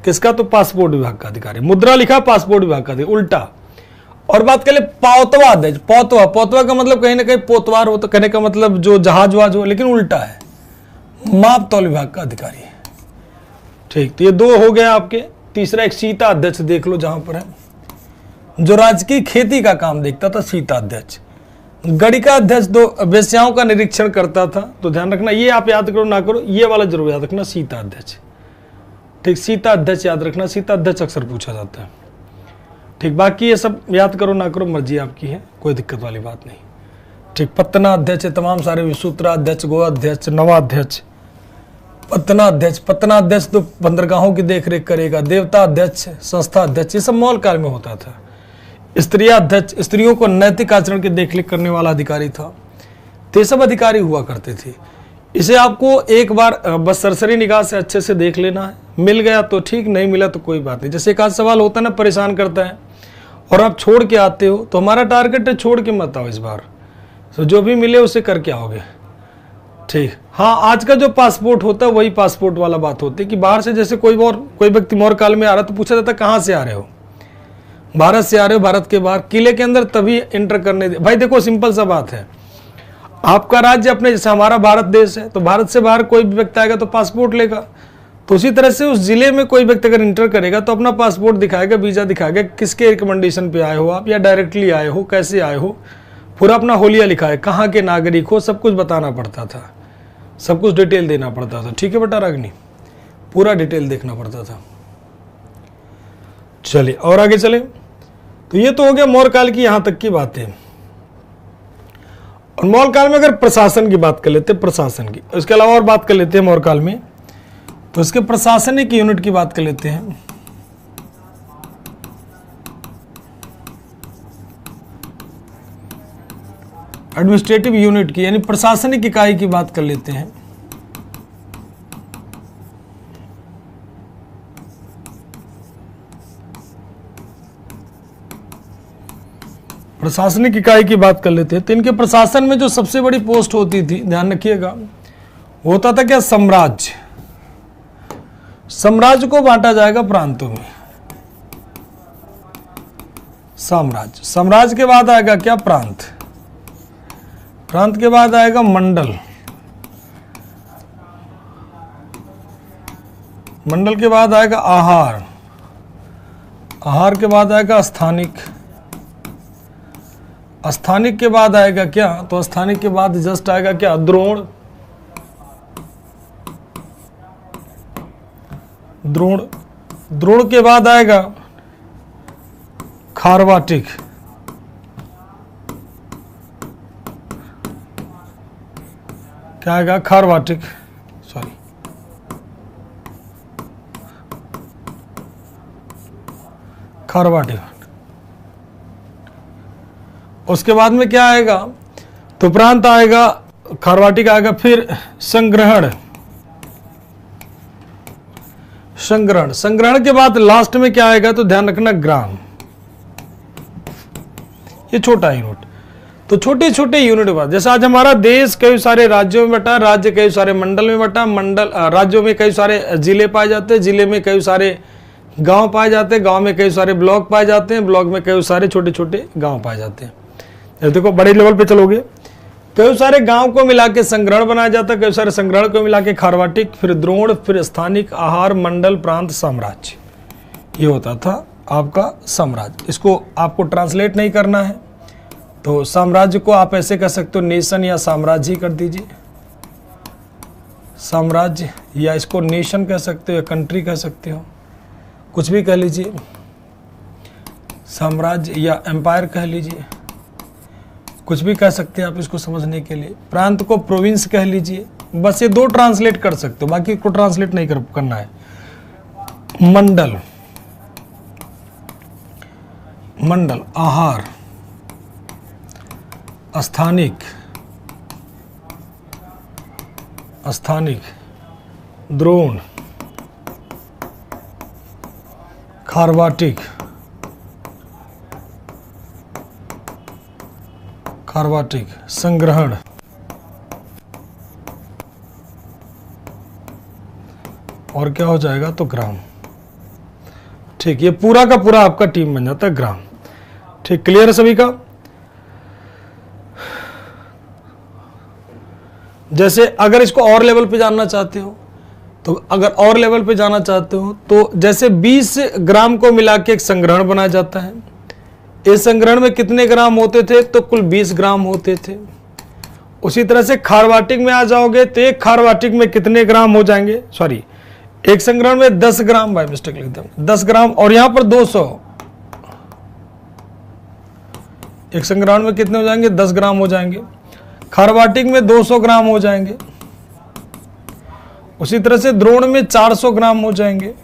किसका, तो पासपोर्ट विभाग का अधिकारी। मुद्रा लिखा पासपोर्ट विभाग का अधिकारी, उल्टा। और बात करें पौतवा अध्यक्ष, पौतवा, पौतवा का मतलब कहीं ना कहीं पोतवार हो, तो कहने का मतलब जो जहाज वहाज हो, लेकिन उल्टा है, माप तौल विभाग का अधिकारी है। ठीक, तो ये 2 हो गए आपके। तीसरा एक सीता अध्यक्ष देख लो जहां पर है, जो राजकीय खेती का काम देखता था सीता अध्यक्ष। गणिका अध्यक्ष दो वेश्याओं का निरीक्षण करता था। तो ध्यान रखना, ये आप याद करो ना करो, ये वाला जरूर याद रखना, सीता अध्यक्ष। ठीक, सीता अध्यक्ष याद रखना, सीता अध्यक्ष अक्सर पूछा जाता है। ठीक, बाकी ये सब याद करो ना करो मर्जी आपकी है, कोई दिक्कत वाली बात नहीं। ठीक, पत्तना अध्यक्ष तमाम सारे, विसूत्रा अध्यक्ष, गो अध्यक्ष, नवा अध्यक्ष, पत्तना अध्यक्ष। पत्तना अध्यक्ष तो बंदरगाहों की देखरेख करेगा। देवता अध्यक्ष, संस्था अध्यक्ष, ये सब मौल काल में होता था। स्त्रिया अध्यक्ष, स्त्रियों को नैतिक आचरण की देखरेख करने वाला अधिकारी था। तो ये सब अधिकारी हुआ करते थे। इसे आपको एक बार बस सरसरी निगाह से अच्छे से देख लेना है, मिल गया तो ठीक, नहीं मिला तो कोई बात नहीं। जैसे एक आध सवाल होता है ना, परेशान करता है और आप छोड़ के आते हो, तो हमारा टारगेट है छोड़ के मत आओ इस बार। तो जो भी मिले उसे करके आओगे। ठीक, हाँ, आज का जो पासपोर्ट होता है वही पासपोर्ट वाला बात होती है कि बाहर से जैसे कोई व्यक्ति मौर्य काल में आ रहा तो पूछा जाता कहाँ से आ रहे हो, भारत से आ रहे हो, भारत के बाहर, किले के अंदर तभी एंटर करने दे। भाई देखो, सिंपल सा बात है, आपका राज्य अपने, जैसे हमारा भारत देश है, तो भारत से बाहर कोई भी व्यक्ति आएगा तो पासपोर्ट लेगा। तो उसी तरह से उस जिले में कोई व्यक्ति अगर इंटर करेगा तो अपना पासपोर्ट दिखाएगा, वीजा दिखाएगा, किसके रिकमेंडेशन पे आए हो आप या डायरेक्टली आए हो, कैसे आए हो, पूरा अपना होलिया लिखा है, कहाँ के नागरिक हो, सब कुछ बताना पड़ता था, सब कुछ डिटेल देना पड़ता था। ठीक है बेटा रागनी, पूरा डिटेल देखना पड़ता था। चलिए और आगे चले। तो ये तो हो गया मौर्य काल की यहां तक की बातें। और मौर्य काल में अगर प्रशासन की बात कर लेते हैं, प्रशासन की, उसके अलावा और बात कर लेते हैं मौर्य काल में, तो इसके प्रशासनिक यूनिट की बात कर लेते हैं। एडमिनिस्ट्रेटिव यूनिट की, यानी प्रशासनिक इकाई की बात कर लेते हैं। प्रशासनिक इकाई की बात कर लेते हैं। तो इनके प्रशासन में जो सबसे बड़ी पोस्ट होती थी, ध्यान रखिएगा, होता था क्या, साम्राज्य। साम्राज्य को बांटा जाएगा प्रांतों में। साम्राज्य, साम्राज्य के बाद आएगा क्या, प्रांत। प्रांत के बाद आएगा मंडल। मंडल के बाद आएगा आहार। आहार के बाद आएगा स्थानिक। स्थानिक के बाद आएगा क्या, तो स्थानिक के बाद जस्ट आएगा क्या, द्रोण। द्रोण, द्रोण के बाद आएगा खारवाटिक। क्या आएगा, खारवाटिक, सॉरी, खारवाटिक। उसके बाद में क्या आएगा, तो प्रांत आएगा, खारवाटिक आएगा, फिर संग्रहण। संग्रहण, संग्रहण के बाद लास्ट में क्या आएगा, तो ध्यान रखना ग्राम। ये छोटा यूनिट। तो छोटे छोटे यूनिट के बाद, जैसे आज हमारा देश कई सारे राज्यों में बटा, राज्य कई सारे मंडल में बटा, मंडल राज्यों में कई सारे जिले पाए जाते हैं, जिले में कई सारे गांव पाए जाते हैं, गांव में कई सारे ब्लॉक पाए जाते हैं, ब्लॉक में कई सारे छोटे छोटे गांव पाए जाते हैं। देखो बड़े लेवल पे चलोगे, कई सारे गांव को मिला के संग्रहण बनाया जाता है, कई सारे संग्रहण को मिला के खारवाटिक, फिर द्रोण, फिर स्थानिक, आहार, मंडल, प्रांत, साम्राज्य। ये होता था आपका साम्राज्य। इसको आपको ट्रांसलेट नहीं करना है, तो साम्राज्य को आप ऐसे कह सकते हो, नेशन या साम्राज्य ही कर दीजिए, साम्राज्य, या इसको नेशन कह सकते हो या कंट्री कह सकते हो, कुछ भी कह लीजिए, साम्राज्य या एम्पायर कह लीजिए, कुछ भी कह सकते हैं आप इसको समझने के लिए। प्रांत को प्रोविंस कह लीजिए, बस ये दो ट्रांसलेट कर सकते हो, बाकी को ट्रांसलेट नहीं करना है। मंडल, मंडल, आहार, स्थानिक, स्थानिक, द्रोण, खारवाटिक, खारवाटिक, संग्रहण, और क्या हो जाएगा, तो ग्राम। ठीक, ये पूरा का पूरा आपका टीम बन जाता है ग्राम। ठीक, क्लियर है सभी का। जैसे अगर इसको और लेवल पे जानना चाहते हो, तो अगर और लेवल पे जाना चाहते हो तो जैसे 20 ग्राम को मिला के एक संग्रहण बनाया जाता है, इस संग्रहण में कितने ग्राम होते थे? तो कुल 20 ग्राम होते थे। उसी तरह से खारवाटिक में आ जाओगे तो एक खारवाटिक में कितने ग्राम हो जाएंगे? सॉरी, एक संग्रहण में 10 ग्राम, बाय मिस्टेक लिख दिया, 10 ग्राम, और यहां पर 200। एक संग्रहण में कितने हो जाएंगे? 10 ग्राम हो जाएंगे। खारवाटिक में 200 ग्राम हो जाएंगे। उसी तरह से द्रोण में 400 ग्राम हो जाएंगे।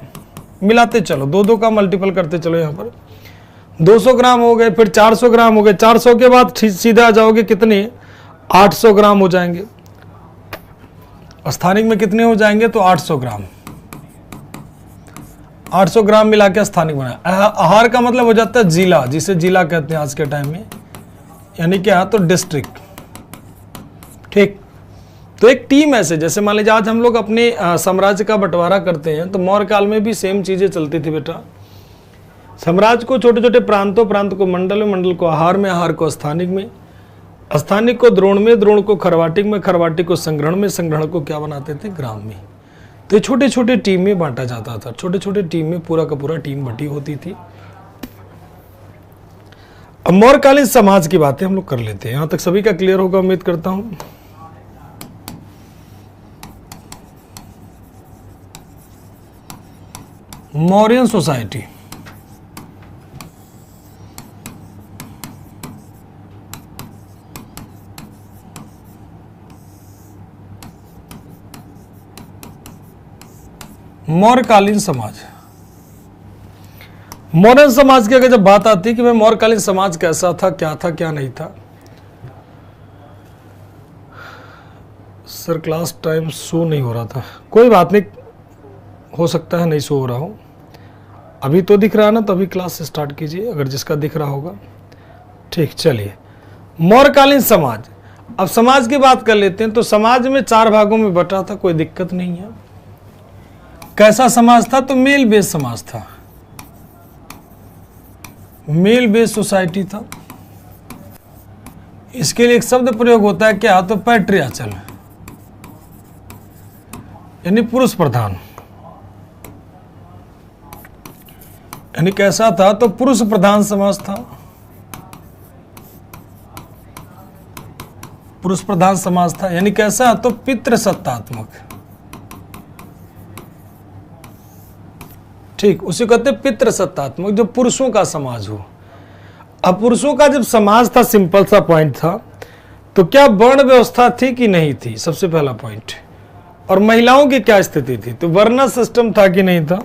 मिलाते चलो, दो दो का मल्टीपल करते चलो। यहां पर 200 ग्राम हो गए, फिर 400 ग्राम हो गए। 400 के बाद सीधा आ जाओगे कितने? 800 ग्राम हो जाएंगे। स्थानिक में कितने हो जाएंगे? तो 800 ग्राम। 800 ग्राम मिला के स्थानिक बना। आहार का मतलब हो जाता है जिला, जिसे जिला कहते हैं आज के टाइम में, यानी क्या? तो डिस्ट्रिक्ट। ठीक, तो एक टीम ऐसे, जैसे मान लीजिए आज हम लोग अपने साम्राज्य का बंटवारा करते हैं, तो मौर्य काल में भी सेम चीजें चलती थी बेटा। साम्राज्य को छोटे छोटे प्रांतों, प्रांत को मंडल में, मंडल को आहार में, आहार को स्थानिक में, स्थानिक को द्रोण में, द्रोण को खरवाटिक में, खरवाटिक को संग्रहण में, संग्रहण को क्या बनाते थे? ग्राम में। तो छोटे छोटे टीम में बांटा जाता था। छोटे छोटे टीम में पूरा का पूरा टीम बटी होती थी। अब मौर्यकालीन समाज की बातें हम लोग कर लेते हैं। यहां तक सभी का क्लियर होगा उम्मीद करता हूं। मौर्यन सोसाइटी, मौर्यकालीन समाज। मौर्यन समाज की अगर जब बात आती है कि मैं मौर्यकालीन समाज कैसा था, क्या नहीं था। सर क्लास टाइम शो नहीं हो रहा था, कोई बात नहीं, हो सकता है नहीं शो हो रहा हो। अभी तो दिख रहा है ना, तो अभी क्लास स्टार्ट कीजिए अगर जिसका दिख रहा होगा। ठीक, चलिए मौर्यकालीन समाज। अब समाज की बात कर लेते हैं। तो समाज में 4 भागों में बटा था, कोई दिक्कत नहीं है। कैसा समाज था? तो मेल बेस्ड समाज था, मेल बेस्ड सोसाइटी था। इसके लिए एक शब्द प्रयोग होता है क्या? तो पैट्रियार्चल, यानी पुरुष प्रधान। यानी कैसा था? तो पुरुष प्रधान समाज था, पुरुष प्रधान समाज था। यानी कैसा? तो पितृसत्तात्मक। ठीक, उसे कहते हैं पितृसत्तात्मक, जो पुरुषों का समाज हो। अब पुरुषों का जब समाज था, सिंपल सा पॉइंट था, तो क्या वर्ण व्यवस्था थी कि नहीं थी? सबसे पहला पॉइंट। और महिलाओं की क्या स्थिति थी? तो वर्ण सिस्टम था कि नहीं था?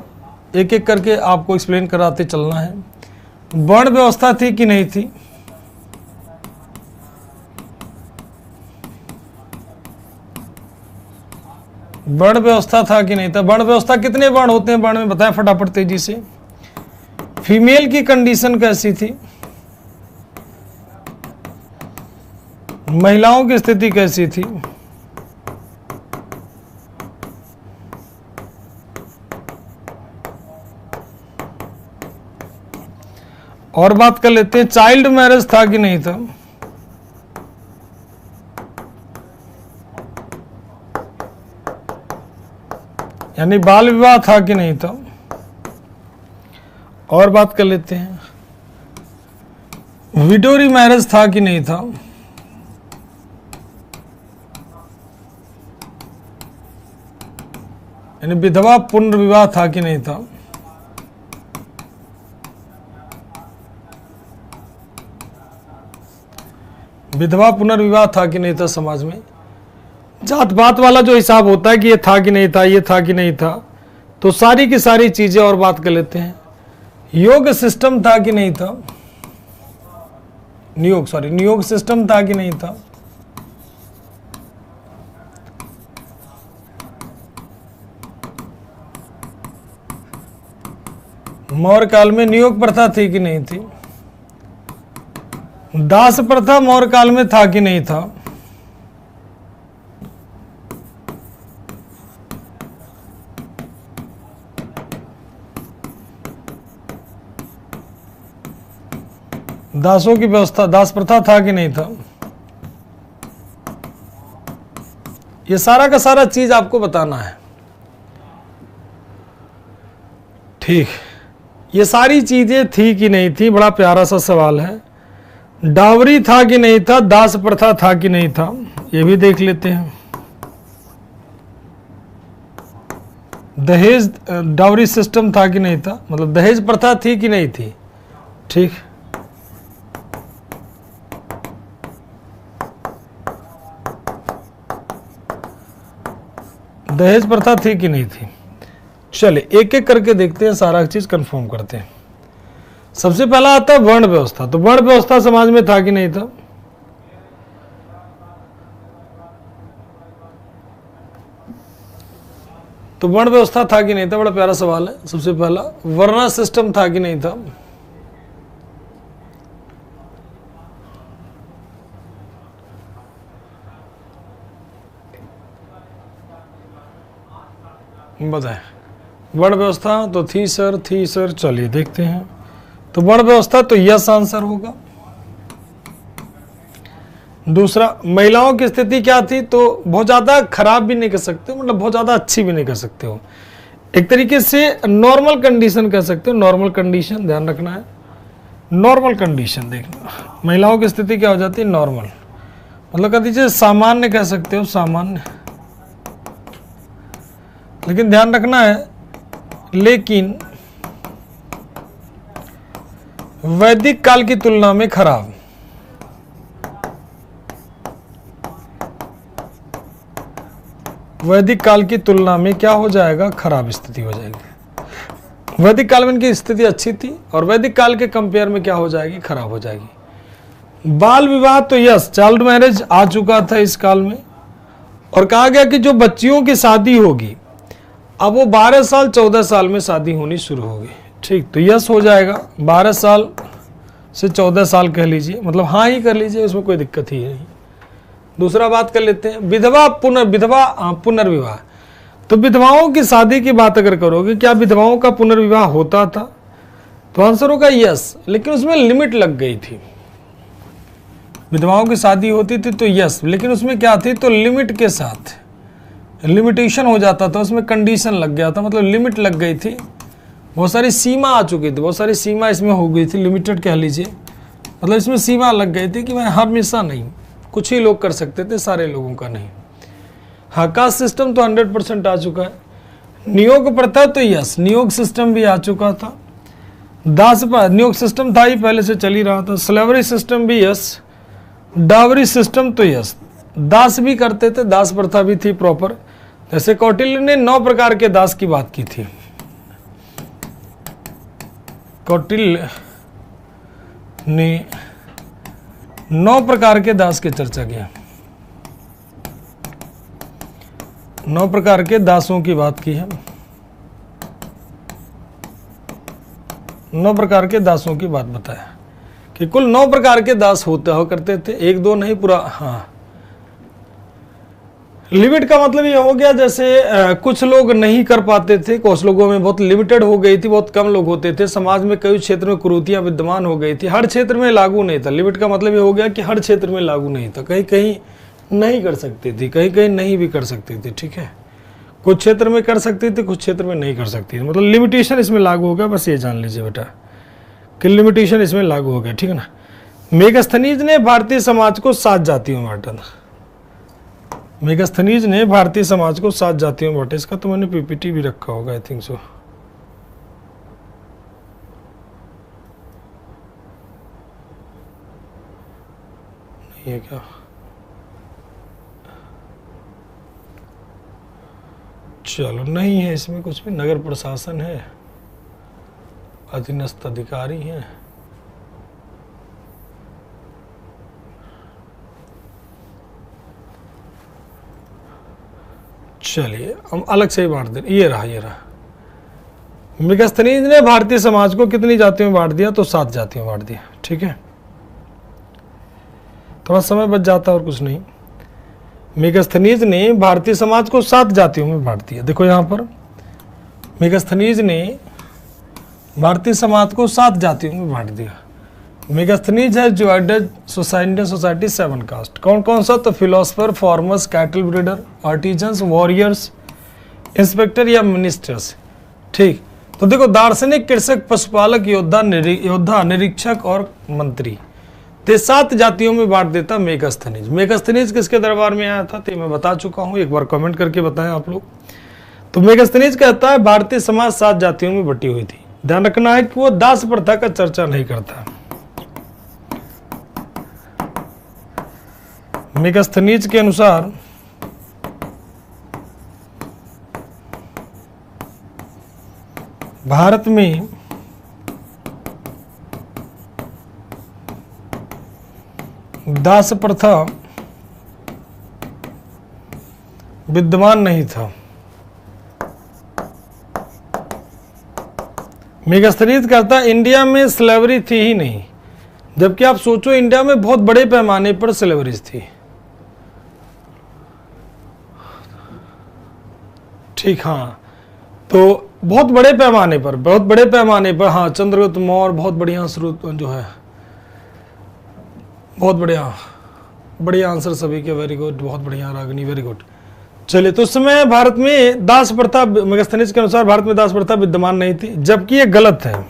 एक एक करके आपको एक्सप्लेन कराते चलना है। वर्ण व्यवस्था थी कि नहीं थी? वर्ण व्यवस्था था कि नहीं था? वर्ण व्यवस्था कितने वर्ण होते हैं वर्ण में? बताएं फटाफट तेजी से। फीमेल की कंडीशन कैसी थी? महिलाओं की स्थिति कैसी थी? और बात कर लेते हैं, चाइल्ड मैरिज था कि नहीं था? यानी बाल विवाह था कि नहीं था? और बात कर लेते हैं, विडोरी मैरिज था कि नहीं था? यानी विधवा पुनर्विवाह था कि नहीं था? विधवा पुनर्विवाह था कि नहीं था समाज में? जात पात वाला जो हिसाब होता है कि ये था कि नहीं था, ये था कि नहीं था, तो सारी की सारी चीजें और बात कर लेते हैं। योग सिस्टम था कि नहीं था? नियोग सिस्टम था कि नहीं था? मौर्य काल में नियोग प्रथा थी कि नहीं थी? दास प्रथा मौर्य काल में था कि नहीं था? दासों की व्यवस्था, दास प्रथा था कि नहीं था? ये सारा का सारा चीज आपको बताना है। ठीक, ये सारी चीजें थी कि नहीं थी, बड़ा प्यारा सा सवाल है। डावरी था कि नहीं था, दास प्रथा था कि नहीं था, ये भी देख लेते हैं। दहेज डावरी सिस्टम था कि नहीं था, मतलब दहेज प्रथा थी कि नहीं थी। ठीक, दहेज प्रथा थी कि नहीं थी। चले एक एक करके देखते हैं, सारा चीज कंफर्म करते हैं। सबसे पहला आता है वर्ण व्यवस्था। तो वर्ण व्यवस्था समाज में था कि नहीं था। तो वर्ण व्यवस्था था कि नहीं था, बड़ा प्यारा सवाल है। सबसे पहला वर्णा सिस्टम था कि नहीं था। बताएं, वर्ण व्यवस्था तो थी सर। चलिए देखते हैं। तो वर्ण व्यवस्था तो यस आंसर होगा। दूसरा, महिलाओं की स्थिति क्या थी, तो बहुत ज्यादा खराब भी नहीं कर सकते, मतलब बहुत ज्यादा अच्छी भी नहीं कर सकते हो, एक तरीके से नॉर्मल कंडीशन कह सकते हो। नॉर्मल कंडीशन ध्यान रखना है, नॉर्मल कंडीशन देखना। महिलाओं की स्थिति क्या हो जाती है, नॉर्मल, मतलब कह दीजिए सामान्य कह सकते हो, सामान्य। लेकिन ध्यान रखना है, लेकिन वैदिक काल की तुलना में खराब। वैदिक काल की तुलना में क्या हो जाएगा, खराब स्थिति हो जाएगी। वैदिक काल में इनकी स्थिति अच्छी थी और वैदिक काल के कंपेयर में क्या हो जाएगी, खराब हो जाएगी। बाल विवाह तो यस, चाइल्ड मैरिज आ चुका था इस काल में, और कहा गया कि जो बच्चियों की शादी होगी अब वो 12 साल 14 साल में शादी होनी शुरू होगी। ठीक, तो यस हो जाएगा। 12 साल से 14 साल कह लीजिए, मतलब हाँ ही कर लीजिए, उसमें कोई दिक्कत ही नहीं। दूसरा बात कर लेते हैं, विधवा पुनर्विवाह। तो विधवाओं की शादी की बात अगर करोगे, क्या विधवाओं का पुनर्विवाह होता था, तो आंसर होगा यस, लेकिन उसमें लिमिट लग गई थी। विधवाओं की शादी होती थी तो यस, लेकिन उसमें क्या थी, तो लिमिट के साथ लिमिटेशन हो जाता था, उसमें कंडीशन लग गया था, मतलब लिमिट लग गई थी, बहुत सारी सीमा आ चुकी थी, बहुत सारी सीमा इसमें हो गई थी, लिमिटेड कह लीजिए, मतलब इसमें सीमा लग गई थी कि मैं हमेशा नहीं, कुछ ही लोग कर सकते थे, सारे लोगों का नहीं। हाँ, कास्ट सिस्टम तो 100% आ चुका है। नियोग प्रथा तो यस, नियोग सिस्टम भी आ चुका था। दास नियोग सिस्टम था ही, पहले से चल ही रहा था। स्लेवरी सिस्टम भी यस, डावरी सिस्टम तो यस, दास भी करते थे, दास प्रथा भी थी प्रॉपर। जैसे कौटिल्य ने 9 प्रकार के दास की बात की थी। कौटिल्य ने 9 प्रकार के दास की चर्चा किया, 9 प्रकार के दासों की बात की है। 9 प्रकार के दासों की बात बताया कि कुल 9 प्रकार के दास होते हो करते थे, 1 2 नहीं, पूरा। हाँ, लिमिट का मतलब ये हो गया, जैसे कुछ लोग नहीं कर पाते थे, कुछ लोगों में बहुत लिमिटेड हो गई थी, बहुत कम लोग होते थे, समाज में कई क्षेत्र में कुरीतियां विद्यमान हो गई थी, हर क्षेत्र में लागू नहीं था। लिमिट का मतलब ये हो गया कि हर क्षेत्र में लागू नहीं था, कहीं कहीं नहीं कर सकती थी, कहीं कहीं नहीं भी कर सकती थी। ठीक है, कुछ क्षेत्र में कर सकती थी, कुछ क्षेत्र में नहीं कर सकती थी, मतलब लिमिटेशन इसमें लागू हो गया। बस ये जान लीजिए बेटा कि लिमिटेशन इसमें लागू हो गया। ठीक है ना। मेगास्थनीज ने भारतीय समाज को 7 जातियों में बांटा था। मेगास्थनीज ने भारतीय समाज को 7 जातियों में बांटा। इसका तो मैंने पीपीटी भी रखा होगा, आई थिंक सो। नहीं है क्या? चलो, नहीं है इसमें कुछ भी। नगर प्रशासन है, अधीनस्थ अधिकारी हैं, चलिए हम अलग से ही बांट दें। ये रहा मेगास्थनीज ने भारतीय समाज को कितनी जातियों में बांट दिया, तो 7 जातियों में बांट दिया। ठीक है, थोड़ा समय बच जाता और कुछ नहीं। मेगास्थनीज ने भारतीय समाज को 7 जातियों में बांट दिया। देखो यहाँ पर मेगास्थनीज ने भारतीय समाज को 7 जातियों में बांट दिया। मेगास्थनीज है डिवाइडेड सोसाइटी 7 कास्ट। कौन कौन सा? तो philosopher, farmers, cattle breeder, artisans, warriors, inspector या मिनिस्टर्स। ठीक, तो देखो, दार्शनिक, कृषक, पशुपालक, योद्धा, निरीक्षक और मंत्री, ते 7 जातियों में बांट देता मेघस्थनीज। मेघस्थनीज किसके दरबार में आया था तो मैं बता चुका हूं, एक बार कमेंट करके बताएं आप लोग। तो मेघस्थनीज कहता है भारतीय समाज 7 जातियों में बटी हुई थी। ध्यान रखना है कि वो दास प्रथा का चर्चा नहीं करता। मेघस्थनीज के अनुसार भारत में दास प्रथा विद्यमान नहीं था। मेघस्थनीज कहता है इंडिया में स्लेवरी थी ही नहीं, जबकि आप सोचो इंडिया में बहुत बड़े पैमाने पर स्लेवरीज थी। ठीक, हाँ, तो बहुत बड़े पैमाने पर, हाँ, चंद्रगुप्त मौर्य बहुत बढ़िया स्रोत जो है, बहुत बढ़िया आंसर सभी के, वेरी गुड, बहुत बढ़िया रागिनी, वेरी गुड। चलिए, तो उस समय भारत में दास प्रथा, मेगास्थनीज के अनुसार भारत में दास प्रथा विद्यमान नहीं थी, जबकि ये गलत है।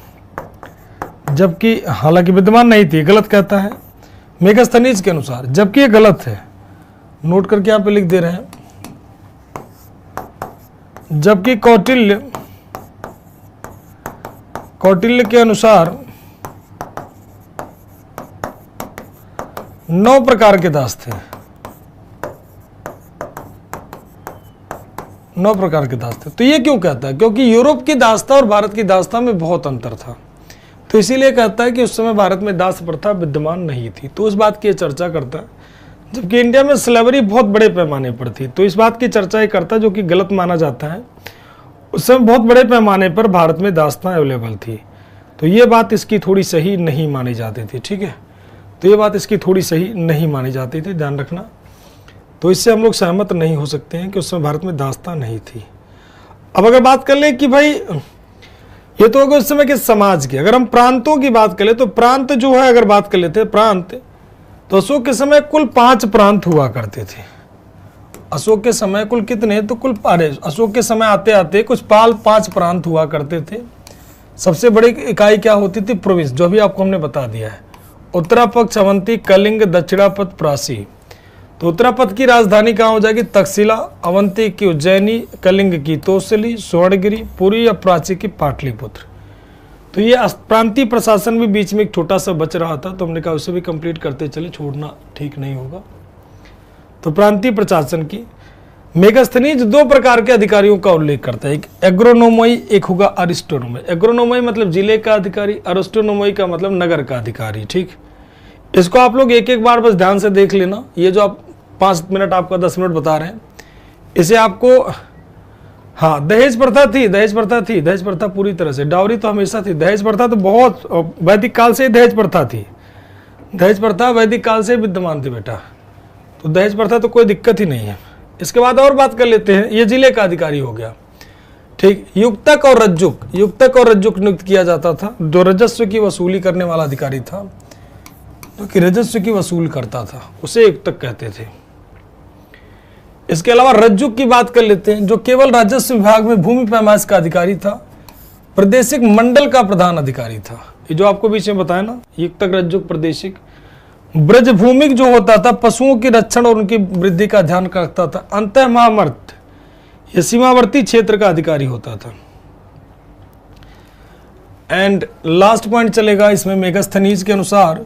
जबकि हालांकि विद्यमान नहीं थी, गलत कहता है मेगास्थनीज के अनुसार, जबकि ये गलत है। नोट करके यहाँ पे लिख दे रहे हैं। जबकि कौटिल्य के अनुसार 9 प्रकार के दास थे। 9 प्रकार के दास थे। तो ये क्यों कहता है? क्योंकि यूरोप की दासता और भारत की दासता में बहुत अंतर था, तो इसीलिए कहता है कि उस समय भारत में दास प्रथा विद्यमान नहीं थी। तो उस बात की चर्चा करता है। जबकि इंडिया में स्लेवरी बहुत बड़े पैमाने पर थी, तो इस बात की चर्चा ही करता है, जो कि गलत माना जाता है। उस समय बहुत बड़े पैमाने पर भारत में दास्तां अवेलेबल थी, तो ये बात इसकी थोड़ी सही नहीं मानी जाती थी। ठीक है, तो ये बात इसकी थोड़ी सही नहीं मानी जाती थी, ध्यान रखना। तो इससे हम लोग सहमत नहीं हो सकते हैं कि उस समय भारत में दास्तां नहीं थी। अब अगर बात कर ले कि भाई ये तो होगा उस समय के समाज की, अगर हम प्रांतों की बात करें तो प्रांत जो है, अगर बात कर लेते हैं प्रांत, तो अशोक के समय कुल 5 प्रांत हुआ करते थे। अशोक के समय कुल कितने, तो कुल, अरे अशोक के समय आते आते कुछ 5 प्रांत हुआ करते थे। सबसे बड़ी इकाई क्या होती थी? प्रोविंस, जो भी आपको हमने बता दिया है। उत्तरापक्ष अवंती, कलिंग, दक्षिणापथ, प्रासी। तो उत्तरापथ की राजधानी कहाँ हो जाएगी? तक्षशिला, अवंती की उज्जैनी, कलिंग की तोसली, स्वर्णगिरी, पुरी या प्राची की पाटलिपुत्र। तो ये प्रांतीय प्रशासन भी बीच में एक छोटा सा बच रहा था, तो हमने कहा उसे भी कंप्लीट करते चले, छोड़ना ठीक नहीं होगा। तो प्रांतीय प्रशासन की मेगास्थनीज 2 प्रकार के अधिकारियों का उल्लेख करता है, एक एग्रोनोमोई, एक होगा अरिस्टोनोमई। एग्रोनोमई मतलब जिले का अधिकारी, अरिस्टोनोमई का मतलब नगर का अधिकारी। ठीक, इसको आप लोग एक एक बार बस ध्यान से देख लेना। ये जो आप 5 मिनट आपका 10 मिनट बता रहे हैं, इसे आपको, हाँ, दहेज प्रथा पूरी तरह से, डावरी तो हमेशा थी, दहेज प्रथा तो बहुत वैदिक काल से दहेज प्रथा थी। दहेज प्रथा वैदिक काल से विद्यमान थी बेटा, तो दहेज प्रथा तो कोई दिक्कत ही नहीं है। इसके बाद और बात कर लेते हैं, ये जिले का अधिकारी हो गया। ठीक, युक्तक और रज्जुक नियुक्त किया जाता था, जो राजस्व की वसूली करने वाला अधिकारी था, जो कि राजस्व की वसूल करता था, उसे युक्तक कहते थे। इसके अलावा रज्जुक की बात कर लेते हैं, जो केवल राजस्व विभाग में भूमि पैमाइश का अधिकारी था, प्रादेशिक मंडल का प्रधान अधिकारी था। ये जो आपको बीच में बताया ना, युक्तक, रज्जुक, प्रादेशिक। ब्रजभूमिक जो होता था, पशुओं की रक्षण और उनकी वृद्धि का ध्यान रखता था। अंतः महामर्त, यह सीमावर्ती क्षेत्र का अधिकारी होता था। एंड लास्ट पॉइंट चलेगा इसमें, मेगास्थनीज के अनुसार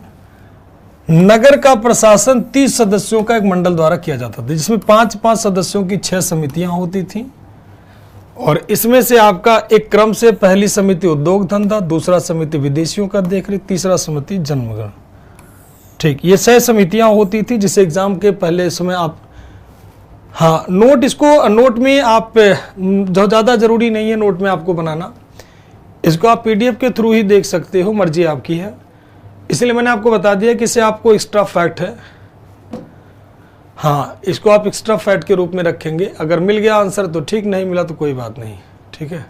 नगर का प्रशासन 30 सदस्यों का एक मंडल द्वारा किया जाता था, जिसमें 5-5 सदस्यों की 6 समितियां होती थी। और इसमें से आपका एक क्रम से पहली समिति उद्योग धंधा, दूसरा समिति विदेशियों का देखरेख, तीसरा समिति जन्मगण। ठीक, ये 6 समितियां होती थी, जिसे एग्जाम के पहले समय आप, हाँ, नोट, इसको नोट में आप, जो ज़्यादा जरूरी नहीं है नोट में आपको बनाना, इसको आप PDF के थ्रू ही देख सकते हो, मर्जी आपकी है। इसलिए मैंने आपको बता दिया कि इसे आपको एक्स्ट्रा फैक्ट है, हाँ, इसको आप एक्स्ट्रा फैक्ट के रूप में रखेंगे। अगर मिल गया आंसर तो ठीक, नहीं मिला तो कोई बात नहीं। ठीक है।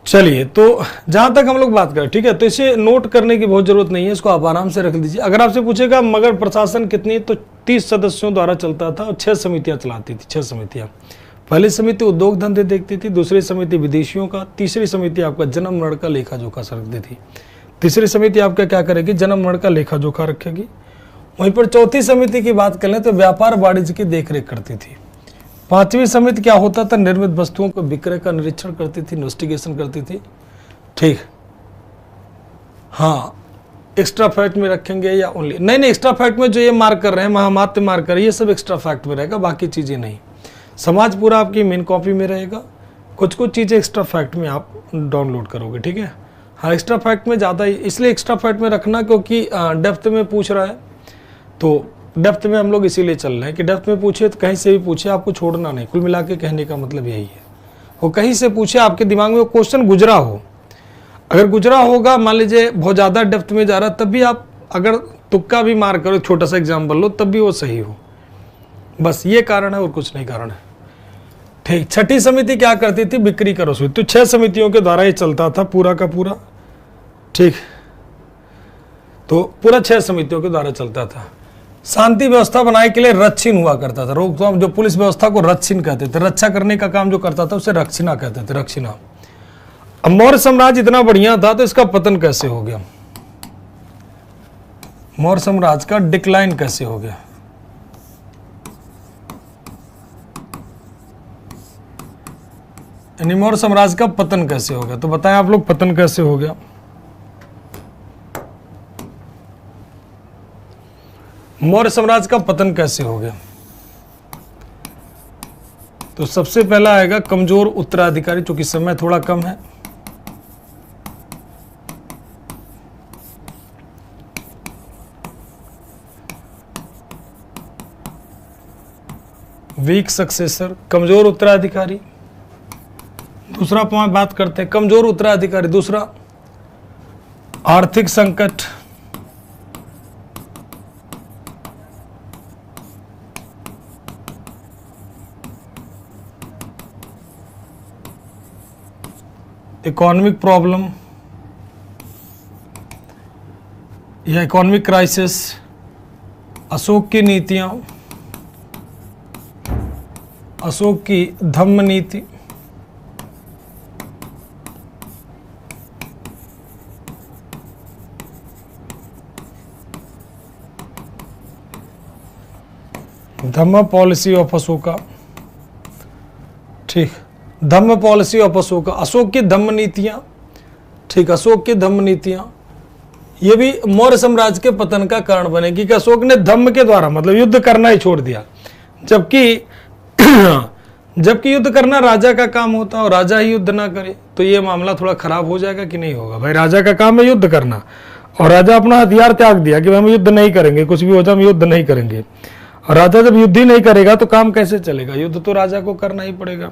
चलिए, तो जहां तक हम लोग बात करें, ठीक है, तो इसे नोट करने की बहुत जरूरत नहीं है, इसको आप आराम से रख दीजिए। अगर आपसे पूछेगा मगध प्रशासन कितनी, तो 30 सदस्यों द्वारा चलता था और 6 समितियां चलाती थी, 6 समितियां। पहली समिति उद्योग धंधे देखती थी, दूसरी समिति विदेशियों का, तीसरी समिति आपका जन्म मरण का लेखा जोखा रखती थी, तीसरी समिति आपका क्या करेगी, जन्म मरण का लेखा जोखा रखेगी। वहीं पर चौथी समिति की बात करें तो व्यापार वाणिज्य की देखरेख करती थी। पांचवी समिति क्या होता था, निर्मित वस्तुओं को विक्रय का निरीक्षण करती थी, इन्वेस्टिगेशन करती थी। ठीक, हाँ, एक्स्ट्रा फैक्ट में रखेंगे या ओनली, नहीं एक्स्ट्रा फैक्ट में जो ये मार्क कर रहे हैं, महामात्य मार्क कर रहे हैं, ये सब एक्स्ट्रा फैक्ट में रहेगा, बाकी चीजें नहीं। समाज पूरा आपकी मेन कॉपी में रहेगा, कुछ कुछ चीजें एक्स्ट्रा फैक्ट में आप डाउनलोड करोगे। ठीक है, हाँ, एक्स्ट्रा फैक्ट में ज़्यादा, इसलिए एक्स्ट्रा फैक्ट में रखना क्योंकि डेप्थ में पूछ रहा है, तो डेप्थ में हम लोग इसीलिए चल रहे हैं कि डेप्थ में पूछे तो कहीं से भी पूछे, आपको छोड़ना नहीं। कुल मिला के कहने का मतलब यही है, वो कहीं से पूछे, आपके दिमाग में वो क्वेश्चन गुजरा हो, अगर गुजरा होगा, मान लीजिए बहुत ज़्यादा डेप्थ में जा रहा, तब भी आप अगर तुक्का भी मार करो, छोटा सा एग्जाम्पल लो, तब भी वो सही हो। बस ये कारण है और कुछ नहीं कारण है। ठीक, छठी समिति क्या करती थी, बिक्री का रसूल। तो 6 समितियों के द्वारा ये चलता था पूरा का पूरा। ठीक, तो पूरा 6 समितियों के द्वारा चलता था। शांति व्यवस्था बनाने के लिए रक्षिन हुआ करता था, रोकथाम, जो पुलिस व्यवस्था को रक्षिन कहते थे, रक्षा करने का काम जो करता था उसे रक्षिना कहते थे, रक्षिना। अब मौर्य साम्राज्य इतना बढ़िया था तो इसका पतन कैसे हो गया, मौर्य साम्राज्य का डिक्लाइन कैसे हो गया, यानी मौर्य साम्राज्य का पतन कैसे हो गया, तो बताएं आप लोग पतन कैसे हो गया। मौर्य साम्राज्य का पतन कैसे हो गया, तो सबसे पहला आएगा कमजोर उत्तराधिकारी, चूंकि समय थोड़ा कम है। वीक सक्सेसर, कमजोर उत्तराधिकारी। दूसरा पॉइंट बात करते हैं, कमजोर उत्तराधिकारी। दूसरा, आर्थिक संकट। इकोनॉमिक प्रॉब्लम या इकोनॉमिक क्राइसिस। अशोक की नीतियां, अशोक की धम्म नीति। धम्म पॉलिसी ऑफ अशोका। ठीक, धम्म पॉलिसी ऑफ अशोका, अशोक की धम्म नीतियां। ठीक, अशोक की धम्म नीतियां, ये भी मौर्य साम्राज्य के पतन का कारण बनेगी कि अशोक ने धम्म के द्वारा, मतलब युद्ध करना ही छोड़ दिया, जबकि जबकि युद्ध करना राजा का काम होता और राजा ही युद्ध ना करे तो ये मामला थोड़ा खराब हो जाएगा कि नहीं होगा। भाई राजा का काम है युद्ध करना और राजा अपना हथियार त्याग दिया कि हम युद्ध नहीं करेंगे, कुछ भी हो जाए हम युद्ध नहीं करेंगे। और राजा जब युद्ध ही नहीं करेगा तो काम कैसे चलेगा, युद्ध तो राजा को करना ही पड़ेगा।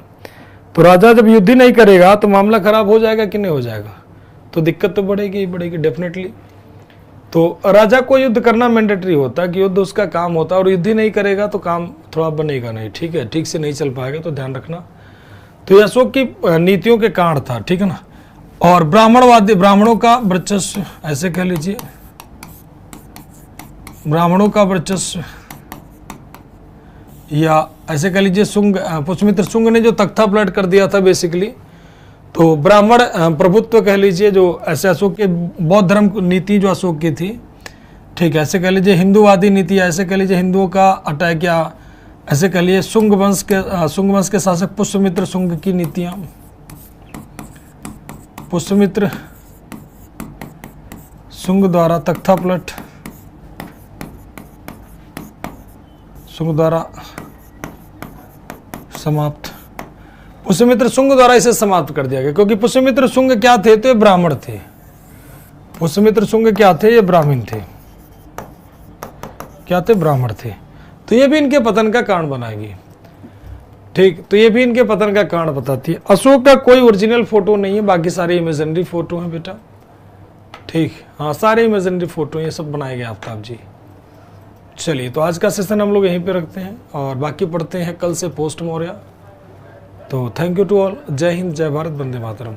तो राजा जब युद्ध ही नहीं करेगा तो मामला खराब हो जाएगा कि नहीं हो जाएगा, तो दिक्कत तो बढ़ेगी ही बढ़ेगी डेफिनेटली। तो राजा को युद्ध करना मैंडेटरी होता है कि युद्ध उसका काम होता है और युद्ध ही नहीं करेगा तो काम थोड़ा बनेगा नहीं। ठीक है, ठीक से नहीं चल पाएगा, तो ध्यान रखना। तो ये अशोक की नीतियों के कारण था, ठीक है ना। और ब्राह्मणवादी, ब्राह्मणों का वर्चस्व, ऐसे कह लीजिए, ब्राह्मणों का वर्चस्व, या ऐसे कह लीजिए शुंग, पुष्यमित्र शुंग ने जो तख्ता पलट कर दिया था बेसिकली, तो ब्राह्मण प्रभुत्व कह लीजिए, जो ऐसे अशोक के बौद्ध धर्म नीति जो अशोक की थी। ठीक है, ऐसे कह लीजिए हिंदूवादी नीति, ऐसे कह लीजिए हिंदुओं का अटैक, या ऐसे कह लीजिए शुंग वंश के शासक पुष्यमित्र शुंग की नीतियां, पुष्यमित्र शुंग द्वारा तख्ता पलट, शुंग द्वारा समाप्त, पुष्यमित्र शुंग द्वारा इसे समाप्त कर दिया गया। क्योंकि पुष्यमित्र शुंग क्या थे, तो ये ब्राह्मण थे। पुष्यमित्र शुंग क्या थे, ये ब्राह्मण थे। क्या थे, ब्राह्मण थे। तो ये भी इनके पतन का कारण बनाएगी। ठीक, तो ये भी इनके पतन का कारण बताती है। अशोक का कोई ओरिजिनल फोटो नहीं है, बाकी सारे इमेजिनरी फोटो हैं बेटा। ठीक, हाँ, सारे इमेजिनरी फोटो ये सब बनाए गए आफ्ताब जी। चलिए, तो आज का सेशन हम लोग यहीं पे रखते हैं और बाकी पढ़ते हैं कल से पोस्ट मौर्य। तो थैंक यू टू ऑल। जय हिंद, जय भारत, वंदे मातरम।